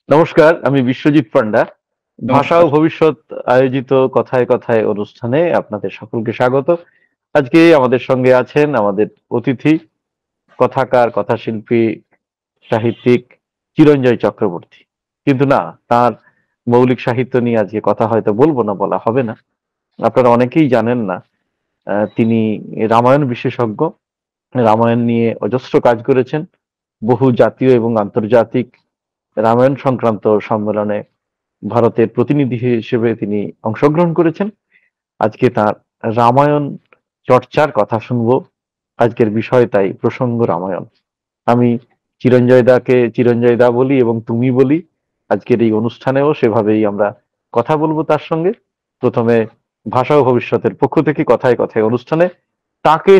নমস্কার, আমি বিশ্বজিৎ পান্ডা। ভাষা ও নমস্কার। ভবিষ্যৎ আয়োজিত কথায় কথায় অনুষ্ঠানে আপনাদের সকলকে স্বাগত। আজকে আমাদের সঙ্গে আছেন আমাদের অতিথি, কথাকার, কথাশিল্পী, সাহিত্যিক চিরঞ্জয় চক্রবর্তী। কিন্তু না, তার মৌলিক সাহিত্য নিয়ে আজকে কথা হয়তো বলবো না, বলা হবে না। আপনারা অনেকেই জানেন না, তিনি রামায়ণ বিশেষজ্ঞ। রামায়ণ নিয়ে অজস্র কাজ করেছেন। বহু জাতীয় এবং আন্তর্জাতিক রামায়ণ সংক্রান্ত সম্মেলনে ভারতের প্রতিনিধি হিসেবে তিনি অংশগ্রহণ করেছেন। আজকে তার রামায়ণ চর্চার কথা শুনবো। আজকের বিষয় তাই প্রসঙ্গ রামায়ণ। আমি চিরঞ্জয় দা বলি এবং তুমি বলি। আজকের এই অনুষ্ঠানেও সেভাবেই আমরা কথা বলবো তার সঙ্গে। প্রথমে ভাষা ও ভবিষ্যতের পক্ষ থেকে কথায় কথায় অনুষ্ঠানে তাকে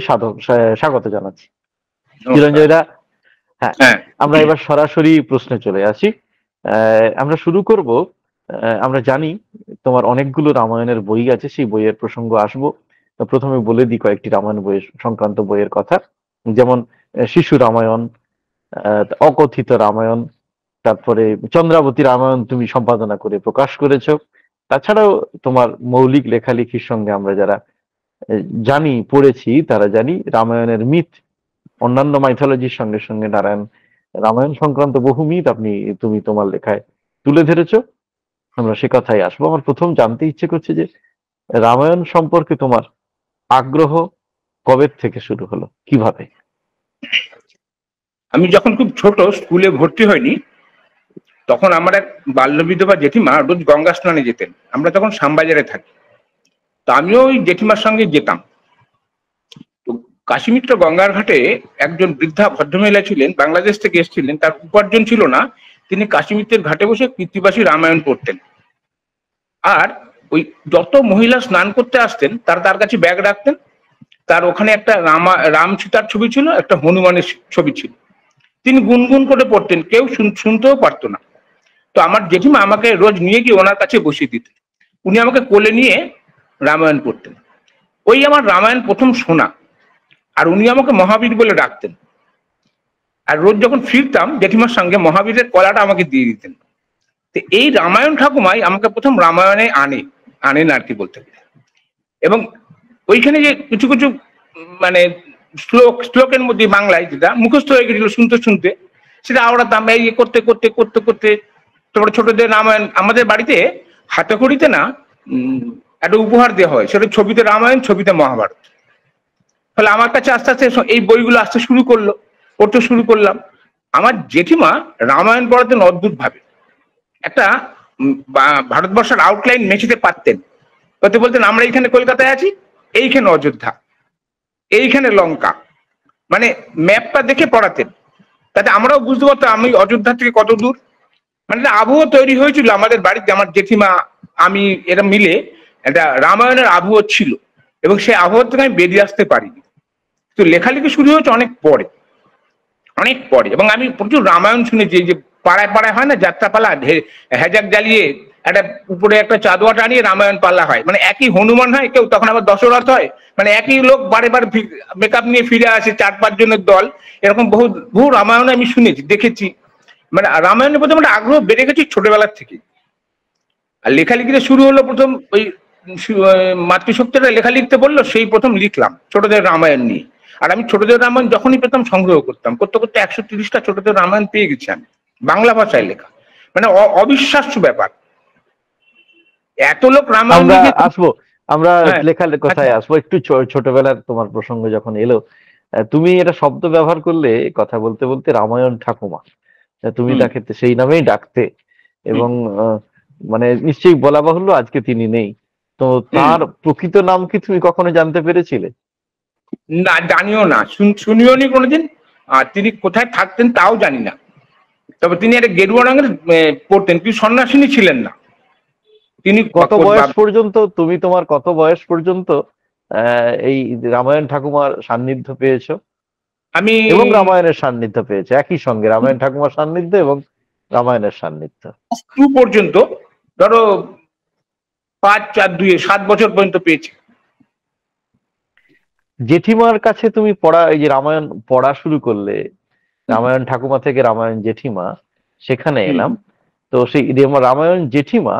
স্বাগত জানাচ্ছি। নমস্কার। চিরঞ্জয় দা, হ্যাঁ, হ্যাঁ, আমরা এবার সরাসরি প্রশ্নে চলে আসি। আমরা শুরু করব। আমরা জানি তোমার অনেকগুলো রামায়ণের বই আছে, সেই বইয়ের প্রসঙ্গ আসবো। প্রথমে বলে দিই কয়েকটি রামায়ণ বই সংক্রান্ত বইয়ের কথা। যেমন শিশু রামায়ণ, অকথিত রামায়ণ, তারপরে চন্দ্রাবতী রামায়ণ তুমি সম্পাদনা করে প্রকাশ করেছো। তাছাড়াও তোমার মৌলিক লেখালেখির সঙ্গে আমরা যারা জানি, পড়েছি, তারা জানি রামায়ণের মিথ, অন্যান্য মাইথোলজির সঙ্গে সঙ্গে নারায়ণ রামায়ণ সংক্রান্ত বহু মিথ তুমি তোমার লেখায় তুলে ধরেছো। আমরা সে কথায় আসবো। আমার প্রথম জানতে ইচ্ছে করছে যে রামায়ণ সম্পর্কে তোমার আগ্রহ কবে থেকে শুরু হলো, কিভাবে? আমি যখন খুব ছোট স্কুলে ভর্তি হইনি, তখন আমার এক বাল্যবিধবা জেঠিমা রোজ গঙ্গা স্নানে যেতেন। আমরা তখন শ্যামবাজারে থাকি। তো আমিও ওই জেঠিমার সঙ্গে যেতাম। তো কাশীমিত্র গঙ্গার ঘাটে একজন বৃদ্ধা ভদ্রমহিলা ছিলেন, বাংলাদেশ থেকে এসেছিলেন। তার উপার্জন ছিল না, তিনি কাশীমিত্রের ঘাটে বসে কৃত্তিবাসী রামায়ণ পড়তেন। আর ওই যত মহিলা স্নান করতে আসতেন তারা তার কাছে ব্যাগ রাখতেন। তার ওখানে একটা রাম সীতার ছবি ছিল, একটা হনুমানের ছবি ছিল। তিনি গুনগুন করে পড়তেন, কেউ শুনতেও পারতো না। তো আমার জেঠিমা আমাকে রোজ নিয়ে গিয়ে ওনার কাছে বসিয়ে দিতেন। উনি আমাকে কোলে নিয়ে রামায়ণ পড়তেন। ওই আমার রামায়ণ প্রথম শোনা। আর উনি আমাকে মহাবীর বলে ডাকতেন। আর রোজ যখন ফিরতাম জেঠিমার সঙ্গে, মহাবীরের কলাটা আমাকে দিয়ে দিতেন। তো এই রামায়ণ ঠাকুমাই আমাকে প্রথম রামায়ণে আনেন আর কি বলতে গেলে। এবং ওইখানে যে কিছু কিছু মানে শ্লোকের মধ্যে বাংলায় যেটা মুখস্থ হয়ে গেছিল শুনতে শুনতে, সেটা আওড়াতাম। এই করতে করতে করতে করতে তারপরে ছোটদের রামায়ণ আমাদের বাড়িতে হাতে খড়িতে না, একটা উপহার দেওয়া হয়, সেটা ছবিতে রামায়ণ, ছবিতে মহাভারত। ফলে আমার কাছে আস্তে আস্তে এই বইগুলো আসতে শুরু করলো, পড়তে শুরু করলাম। আমার জেঠিমা রামায়ণ পড়াতেন অদ্ভুত ভাবে। একটা ভারতবর্ষের আউটলাইন মেঝেতে পারতেন। হতে বলতেন আমরা এইখানে কলকাতায় আছি, এইখানে অযোধ্যা, এইখানে লঙ্কা, মানে ম্যাপটা দেখে পড়াতেন। তাতে আমরাও বুঝতে পারতাম আমি অযোধ্যা থেকে কত দূর। মানে একটা আবহ তৈরি হয়েছিল আমাদের বাড়িতে। আমার জেঠিমা, আমি, এরা মিলে একটা রামায়ণের আবহ ছিল। এবং সেই আবহ থেকে আমি বেরিয়ে আসতে পারিনি। তো লেখালেখি শুরু হয়েছে অনেক পরে, অনেক পরে। এবং আমি প্রচুর রামায়ণ শুনেছি। এই যে পাড়ায় পাড়ায় হয় না যাত্রাপালা, হেজাক জ্বালিয়ে একটা উপরে একটা চাঁদোয়া টানিয়ে রামায়ণ পাল্লা হয়, মানে একই হনুমান হয় কেউ, তখন আবার দশরথ হয়। মানে একই লোক বারে বারে মেকআপ নিয়ে ফিরে আসে, 4-5 জনের দল। এরকম বহু বহু রামায়ণ আমি শুনেছি, দেখেছি। মানে রামায়ণের প্রতি আমার আগ্রহ বেড়ে গেছে ছোটবেলার থেকে। আর লেখালেখিতে শুরু হলো প্রথম ওই মাতৃশক্তিটা লেখা লিখতে বললো, সেই প্রথম লিখলাম ছোটদের রামায়ণ নিয়ে। আর আমি ছোটদের রামায়ণ যখনই পেতাম সংগ্রহ করতাম, করতে করতে 130টা ছোটদের রামায়ণ পেয়ে গেছি আমি, বাংলা ভাষায় লেখা। মানে অবিশ্বাস্য ব্যাপার, এত লোক রামায়ণ আমরা লিখেছে। আসবো, আমরা হ্যাঁ, লেখার আচ্ছা। কথায় আসবো। একটু ছোটবেলার তোমার প্রসঙ্গ যখন এলো, তুমি এটা শব্দ ব্যবহার করলে কথা বলতে বলতে, রামায়ণ ঠাকুমা। তুমি হুম, তাকে সেই নামেই ডাকতে। হুম, এবং মানে নিশ্চয়ই বলা বাহুল্য আজকে তিনি নেই। তো হুম। তার প্রকৃত নাম কি তুমি কখনো জানতে পেরেছিলে? না, জানিও না, শুনিও নি কোনোদিন। আর তিনি কোথায় থাকতেন তাও জানি না। তবে তিনি একটা গেরুয়া রঙের পড়তেন, তিনি সন্ন্যাসিনী ছিলেন না। তিনি কত বয়স পর্যন্ত তুমি, তোমার কত বয়স পর্যন্ত এই রামায়ণ ঠাকুমার সান্নিধ্য পেয়েছো আমি এবং রামায়ণের সান্নিধ্য পেয়েছো একই সঙ্গে? রামায়ণ ঠাকুমার সান্নিধ্য এবং রামায়ণের সান্নিধ্য। 2 পর্যন্ত, ধরো 5, 4, 2, 7 বছর পর্যন্ত পেয়েছি। জেঠিমার কাছে তুমি পড়া, এই যে রামায়ণ পড়া শুরু করলে, হুম, রামায়ণ ঠাকুমা থেকে রামায়ণ জেঠিমা, সেখানে হুম, এলাম। তো সেই রামায়ণ জেঠিমা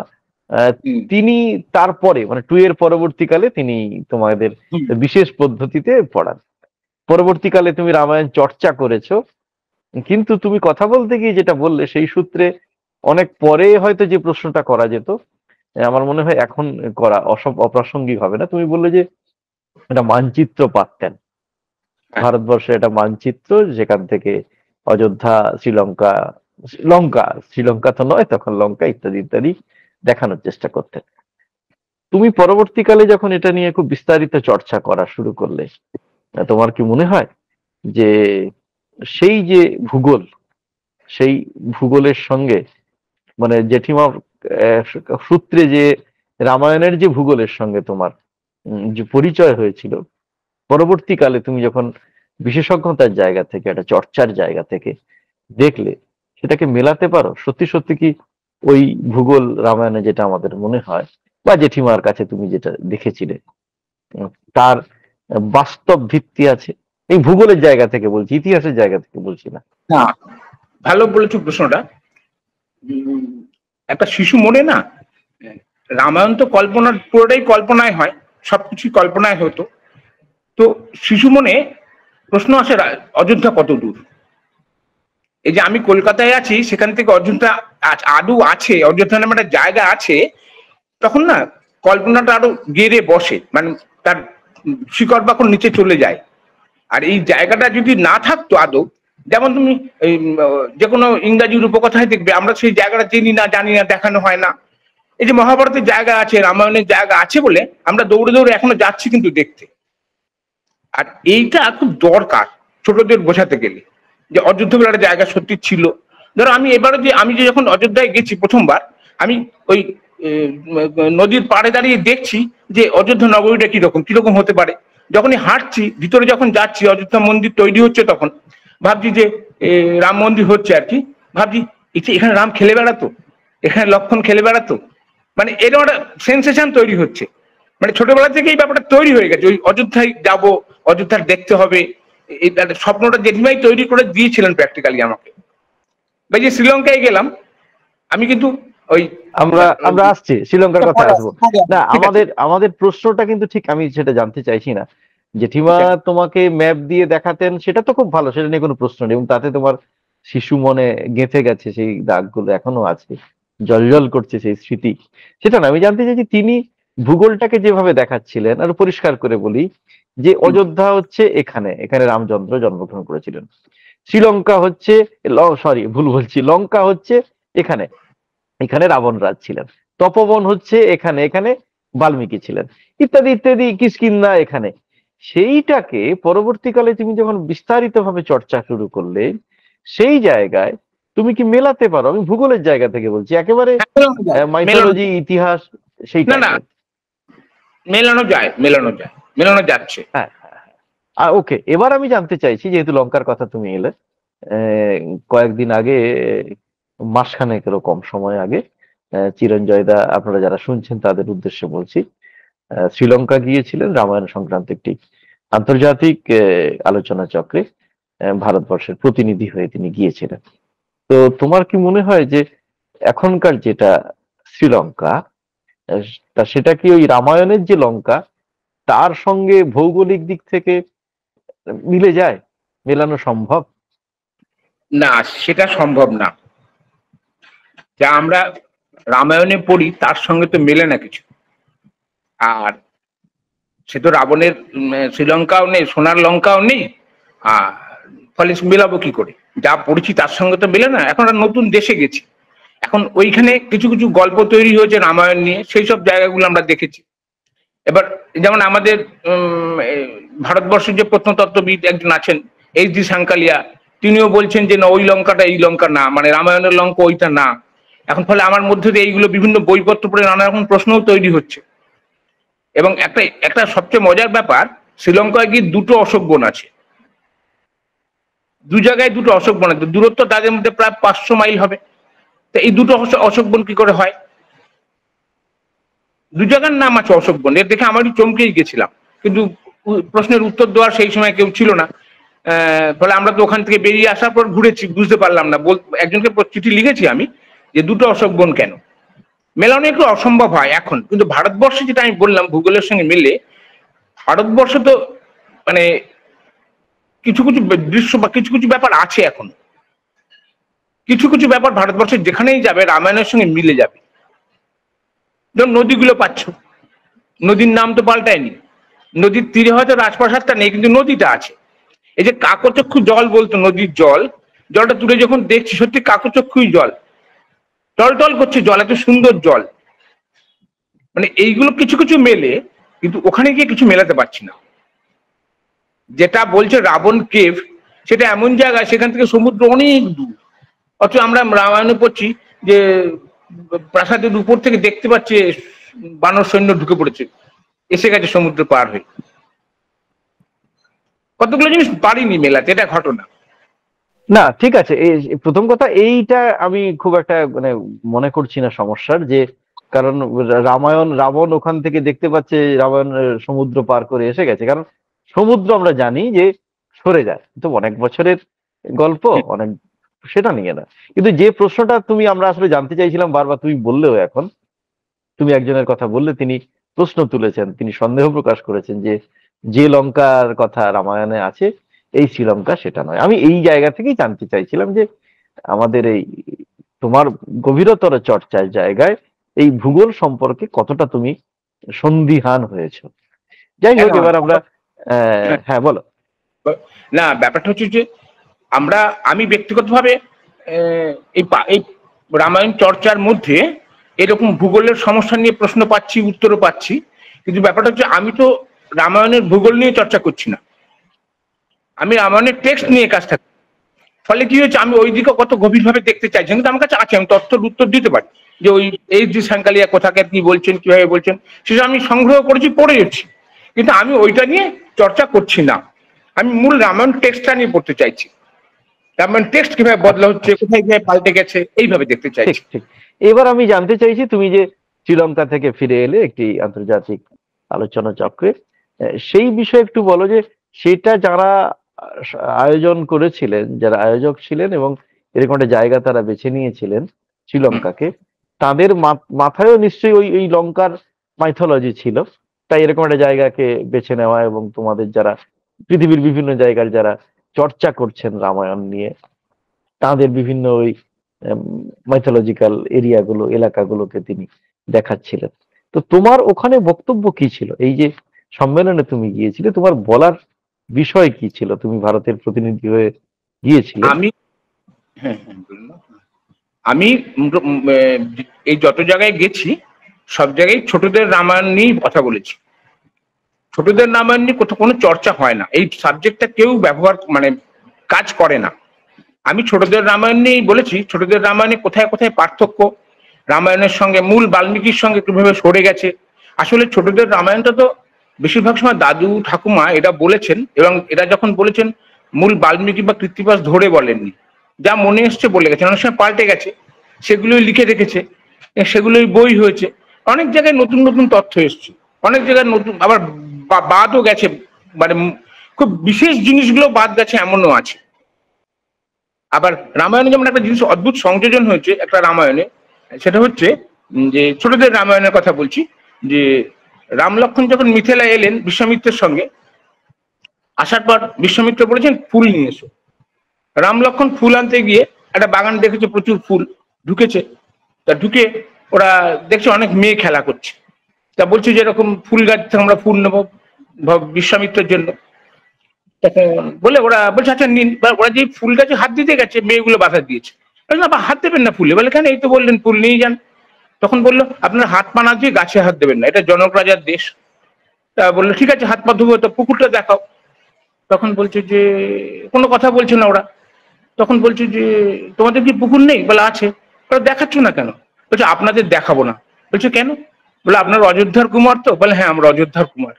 হুম, তিনি তারপরে মানে 2 এর পরবর্তীকালে তিনি তোমাদের হুম। বিশেষ পদ্ধতিতে পড়ান। পরবর্তীকালে তুমি রামায়ণ চর্চা করেছো, কিন্তু তুমি কথা বলতে গিয়ে যেটা বললে সেই সূত্রে অনেক পরে হয়তো যে প্রশ্নটা করা যেত, আমার মনে হয় এখন করা অপ্রাসঙ্গিক হবে না। তুমি বললে যে একটা মানচিত্র পাততেন, হ্যাঁ, ভারতবর্ষের একটা মানচিত্র যেখান থেকে অযোধ্যা, শ্রীলঙ্কা, শ্রীলঙ্কা তো নয় তখন, লঙ্কা ইত্যাদি ইত্যাদি দেখানোর চেষ্টা করতেন। তুমি পরবর্তীকালে যখন এটা নিয়ে খুব বিস্তারিত চর্চা করা শুরু করলে, তোমার কি মনে হয় যে সেই যে ভূগোল, সেই ভূগোলের সঙ্গে মানে জেঠিমা সূত্রে যে রামায়ণের যে ভূগোলের সঙ্গে তোমার যে পরিচয় হয়েছিল, পরবর্তীকালে তুমি যখন বিশেষজ্ঞতার জায়গা থেকে একটা চর্চার জায়গা থেকে দেখলে, সেটাকে মেলাতে পারো? সত্যি সত্যি কি ওই ভূগোল রামায়ণে যেটা আমাদের মনে হয় বা জেঠিমার কাছে তুমি যেটা দেখেছিলে, তার বাস্তব ভিত্তি আছে? এই ভূগোলের জায়গা থেকে বলছি, ইতিহাসের জায়গা থেকে বলছি না। না, ভালো বলেছো প্রশ্নটা। উম, একটা শিশু মনে না, রামায়ণ তো কল্পনার, পুরোটাই কল্পনায় হয়, সবকিছু কল্পনায় হতো। তো শিশু মনে প্রশ্ন আসে, অযোধ্যা কত দূর? এই যে আমি কলকাতায় আছি, সেখান থেকে অযোধ্যা আদৌ আছে, অযোধ্যা নামে একটা জায়গা আছে, তখন না কল্পনাটা আরো গেড়ে বসে, মানে তার শিকড় বাকড় নিচে চলে যায়। আর এই জায়গাটা যদি না থাকতো আদৌ, যেমন তুমি এই যে কোনো ইংরাজির উপকথায় দেখবে আমরা সেই জায়গাটা চিনি না, জানি না, দেখানো হয় না। এই যে মহাভারতের জায়গা আছে, রামায়ণের জায়গা আছে বলে আমরা দৌড়ে দৌড়ে এখনো যাচ্ছি কিন্তু দেখতে। আর এইটা খুব দরকার ছোটদের বোঝাতে গেলে, যে অযোধ্যা বলে একটা জায়গা সত্যি ছিল। ধরো আমি এবারে যে আমি যে যখন অযোধ্যায় গেছি প্রথমবার, আমি ওই নদীর পাড়ে দাঁড়িয়ে দেখছি যে অযোধ্যা নগরীটা কিরকম কিরকম হতে পারে। যখনই হাঁটছি ভিতরে, যখন যাচ্ছি, অযোধ্যা মন্দির তৈরি হচ্ছে, তখন ভাবছি যে রাম মন্দির হচ্ছে আর কি, ভাবছি এখানে রাম খেলে বেড়াতো, এখানে লক্ষণ খেলে বেড়াতো, মানে এরকম একটা সেন্সেশন তৈরি হচ্ছে। মানে ছোটবেলা থেকে এই ব্যাপারটা তৈরি হয়ে গেছে, ওই অযোধ্যায় যাব, অযোধ্যার দেখতে হবে, এই স্বপ্নটা জেঠিমাই তৈরি করে দিয়েছিলেন প্র্যাকটিক্যালি আমাকে। বা যে শ্রীলঙ্কায় গেলাম, আমি কিন্তু ওই আমরা আমরা আসছি, শ্রীলঙ্কার কথায় আসবো। না, ঠিক আছে, আমাদের আমাদের প্রশ্নটা কিন্তু ঠিক আমি সেটা জানতে চাইছি না। জেঠিমা ঠিক আছে। তোমাকে ম্যাপ দিয়ে দেখাতেন, সেটা তো খুব ভালো, সেটা নিয়ে কোনো প্রশ্ন নেই, এবং তাতে তোমার শিশু মনে গেঁথে গেছে, সেই দাগগুলো এখনো আছে, জলজল করছে সেই স্মৃতি। সেটা না, আমি জানতে চাইছি তিনি ভূগোলটাকে যেভাবে দেখাচ্ছিলেন, আর পরিষ্কার করে বলি যে হুম, অযোধ্যা হচ্ছে এখানে, এখানে রামচন্দ্র জন্মগ্রহণ করেছিলেন। শ্রীলঙ্কা হচ্ছে, সরি ভুল বলছি, লঙ্কা হচ্ছে এখানে, এখানে রাবণ রাজ ছিলেন। তপবন হচ্ছে এখানে, এখানে বাল্মীকি ছিলেন, ইত্যাদি ইত্যাদি, কিষ্কিন্ধা এখানে। সেইটাকে পরবর্তীকালে তুমি যখন বিস্তারিত ভাবে চর্চা শুরু করলে, সেই জায়গায় তুমি কি মেলাতে পারো? আমি ভূগোলের জায়গা থেকে বলছি, একেবারে হ্যাঁ, মেলানো যায়, মেলানো মাইথোলজি, যায়। ইতিহাস সেই না না, টাইপের। মেলানো যায়, মেলানো যায়, মেলানো যাচ্ছে। হ্যাঁ, ওকে, এবার আমি জানতে চাইছি, যেহেতু লঙ্কার কথা তুমি এলে, কয়েকদিন আগে, মাসখানেক এরকম সময় আগে, চিরঞ্জয় দা, আপনারা যারা শুনছেন তাদের উদ্দেশ্যে বলছি, শ্রীলঙ্কা গিয়েছিলেন রামায়ণ সংক্রান্ত একটি আন্তর্জাতিক আলোচনা চক্রে, ভারতবর্ষের প্রতিনিধি হয়ে তিনি গিয়েছিলেন। তো তোমার কি মনে হয় যে এখনকার যেটা শ্রীলঙ্কা, আহ, তা সেটা কি ওই রামায়ণের যে লঙ্কা, তার সঙ্গে ভৌগোলিক দিক থেকে মিলে যায়, মেলানো সম্ভব? না, সেটা সম্ভব না। যা আমরা রামায়ণে পড়ি তার সঙ্গে তো মেলে না কিছু। আর সে তো রাবণের শ্রীলঙ্কাও নেই, সোনার লঙ্কাও নেই। আর ফলে মেলাবো কি করে? যা পড়েছি তার সঙ্গে তো মেলে না। এখন আর নতুন দেশে গেছি, এখন ওইখানে কিছু কিছু গল্প তৈরি হয়েছে রামায়ণ নিয়ে, সেই সব জায়গাগুলো আমরা দেখেছি। এবার যেমন আমাদের ভারতবর্ষের যে প্রত্নতত্ত্ববিদ একজন আছেন, এইচ ডি সাংকালিয়া, তিনিও বলছেন যে না, ওই লঙ্কাটা এই লঙ্কা না, মানে রামায়ণের লঙ্কা ওইটা না। এখন ফলে আমার মধ্যে দিয়ে এইগুলো বিভিন্ন বইপত্র পড়ে নানা রকম প্রশ্নও তৈরি হচ্ছে। এবং একটা একটা সবচেয়ে মজার ব্যাপার, শ্রীলঙ্কায় গিয়ে দুটো অশোক বন আছে, দু জায়গায় দুটো অশোক বন আছে, দূরত্ব তাদের মধ্যে প্রায় 500 মাইল হবে। তো এই দুটো অশোক বন কি করে হয়? দু জায়গার নাম আছে অশোক বন, এর দেখে আমারই চমকেই গেছিলাম, কিন্তু প্রশ্নের উত্তর দেওয়ার সেই সময় কেউ ছিল না। ফলে আমরা তো ওখান থেকে বেরিয়ে আসার পর ঘুরেছি, বুঝতে পারলাম না। একজনকে চিঠি লিখেছি আমি, যে দুটো অশোক বন কেন মেলানো একটু অসম্ভব হয় এখন, কিন্তু ভারতবর্ষে যেটা আমি বললাম ভূগোলের সঙ্গে মিলে, ভারতবর্ষ তো মানে কিছু কিছু দৃশ্য বা কিছু কিছু ব্যাপার আছে এখন, কিছু কিছু ব্যাপার ভারতবর্ষে যেখানেই যাবে রামায়ণের সঙ্গে মিলে যাবে। যেমন নদীগুলো পাচ্ছ, নদীর নাম তো পাল্টায়নি, নদীর তীরে হয়তো রাজপ্রাসাদটা নেই কিন্তু নদীটা আছে। এই যে কাকচক্ষু জল বলতো, নদীর জল, জলটা তুলে যখন দেখছি সত্যি কাকচক্ষুই জল, টল টল করছে জল, এত সুন্দর জল। মানে এইগুলো কিছু কিছু মেলে, কিন্তু ওখানে গিয়ে কিছু মেলাতে পারছি না। যেটা বলছে রাবণ কেভ, সেটা এমন জায়গায় সেখান থেকে সমুদ্র অনেক দূর, অথচ আমরা রামায়ণে পড়ছি যে প্রাসাদের উপর থেকে দেখতে পাচ্ছে বানর সৈন্য ঢুকে পড়েছে, এসে গেছে সমুদ্র পার হয়ে। কতগুলো জিনিস পারিনি মেলাতে, এটা ঘটনা। না ঠিক আছে, এই প্রথম কথা এইটা আমি খুব একটা মানে মনে করছি না সমস্যার, যে কারণ রামায়ণ রাবণ ওখান থেকে দেখতে পাচ্ছে রামায়ণ সমুদ্র পার করে এসে গেছে, কারণ সমুদ্র আমরা জানি যে সরে যায়, তো অনেক বছরের গল্প, অনেক সেটা নিয়ে না। কিন্তু যে প্রশ্নটা তুমি আমরা আসলে জানতে চাইছিলাম বারবার, তুমি বললেও এখন, তুমি একজনের কথা বললে, তিনি প্রশ্ন তুলেছেন, তিনি সন্দেহ প্রকাশ করেছেন যে যে লঙ্কার কথা রামায়ণে আছে এই শ্রীলঙ্কা সেটা নয়। আমি এই জায়গা থেকেই জানতে চাইছিলাম যে আমাদের এই তোমার গভীরতর চর্চার জায়গায় এই ভূগোল সম্পর্কে কতটা তুমি সন্দিহান হয়েছো। যাই হোক, এবার আমরা হ্যাঁ বলো। না, ব্যাপারটা হচ্ছে যে আমি ব্যক্তিগতভাবে এই রামায়ণ চর্চার মধ্যে এরকম ভূগোলের সমস্যা নিয়ে প্রশ্ন পাচ্ছি, উত্তরও পাচ্ছি, কিন্তু ব্যাপারটা হচ্ছে আমি তো রামায়ণের ভূগোল নিয়ে চর্চা করছি না, আমি রামায়ণের টেক্সট নিয়ে কাজটা। ফলে কি হচ্ছে, আমি ওই দিকে কত গভীরভাবে দেখতে চাইছি, কিন্তু আমার কাছে আছে, আমি তথ্যের উত্তর দিতে পারি যে ওই এই যে সাংকালিয়া কোথাকার কি বলছেন, কিভাবে বলছেন, সেটা আমি সংগ্রহ করেছি, পড়ে যাচ্ছি, কিন্তু আমি ওইটা নিয়ে চর্চা করছি না। আমি মূল রামায়ণ টেক্সটটা নিয়ে পড়তে চাইছি, রামায়ণ টেক্সট কিভাবে বদলা হচ্ছে, কোথায় কিভাবে পাল্টে গেছে, এইভাবে দেখতে ঠিক চাইছি। ঠিক। এবার আমি জানতে চাইছি, তুমি যে শ্রীলঙ্কা থেকে ফিরে এলে একটি আন্তর্জাতিক আলোচনা চক্রে, সেই বিষয়ে একটু বলো যে সেটা যারা আয়োজন করেছিলেন, যারা আয়োজক ছিলেন এবং এরকম একটা জায়গা তারা বেছে নিয়েছিলেন শ্রীলঙ্কাকে, তাদের মাথায়ও নিশ্চয়ই ওই ওই লঙ্কার মাইথোলজি ছিল, তাই এরকম একটা জায়গাকে বেছে নেওয়া, এবং তোমাদের যারা পৃথিবীর বিভিন্ন জায়গার যারা চর্চা করছেন রামায়ণ নিয়ে, তাদের বিভিন্ন ওই মাইথোলজিক্যাল এরিয়াগুলো, এলাকাগুলোকে তিনি দেখাচ্ছিলেন। তো তোমার ওখানে বক্তব্য কি ছিল? এই যে সম্মেলনে তুমি গিয়েছিলে, তোমার বলার বিষয় কি ছিল? তুমি ভারতের প্রতিনিধি হয়ে গিয়েছিলে। আমি হ্যাঁ হ্যাঁ বললাম। আমি এই যত জায়গায় গেছি সব জায়গায় ছোটদের রামায়ণ নিয়েই কথা বলেছি। ছোটদের রামায়ণ নিয়ে কোথাও কোনো চর্চা হয় না, এই সাবজেক্টটা কেউ ব্যবহার মানে কাজ করে না। আমি ছোটদের রামায়ণ নিয়েই বলেছি, ছোটদের রামায়ণে কোথায় কোথায় পার্থক্য, রামায়ণের সঙ্গে মূল বাল্মীকির সঙ্গে কিভাবে সরে গেছে। আসলে ছোটদের রামায়ণটা তো বেশিরভাগ সময় দাদু ঠাকুমা এটা বলেছেন, এবং এরা যখন বলেছেন মূল বাল্মীকি বা কৃত্তিবাস ধরে বলেননি, যা মনে এসছে বলে গেছেন, অনেক সময় পাল্টে গেছে, সেগুলোই লিখে রেখেছে, সেগুলোই বই হয়েছে। অনেক জায়গায় নতুন নতুন তথ্য এসছে, অনেক জায়গায় নতুন আবার বাদও গেছে, মানে খুব বিশেষ জিনিসগুলো বাদ গেছে এমনও আছে। আবার রামায়ণে যেমন একটা জিনিস অদ্ভুত সংযোজন হয়েছে একটা রামায়ণে, সেটা হচ্ছে যে ছোটদের রামায়ণের কথা বলছি, যে রাম লক্ষ্মণ যখন মিথিলা এলেন বিশ্বামিত্রের সঙ্গে, আসার পর বিশ্বামিত্র বলেছেন ফুল নিয়ে এসো। রাম লক্ষ্মণ ফুল আনতে গিয়ে একটা বাগান দেখেছে, প্রচুর ফুল ঢুকেছে, তা ঢুকে ওরা দেখছে অনেক মেয়ে খেলা করছে, তা বলছে যে এরকম ফুল গাছ থেকে আমরা ফুল নেবো বিশ্বামিত্রের জন্য। তখন বলে ওরা বলছে আচ্ছা নিন। ওরা যে ফুল গাছে হাত দিতে গেছে, মেয়েগুলো বাধা দিয়েছে, না হাত দেবেন না ফুলে। বলে কেন? এই তো বললেন ফুল নিয়ে যান। তখন বললো আপনার হাত পা না দিয়ে গাছে হাত দেবেন না, এটা জনক রাজার দেশ। তা বললো ঠিক আছে, হাত পা ধুবো, তো পুকুরটা দেখাও। তখন বলছে যে কোনো কথা বলছে না ওরা। তখন বলছে যে তোমাদের কি পুকুর নেই? বলে আছে। ওরা দেখাচ্ছ না কেন? বলছে আপনাদের দেখাবো না। বলছে কেন? বলে আপনার অযোধ্যার কুমার তো? বলে হ্যাঁ আমরা অযোধ্যার কুমার।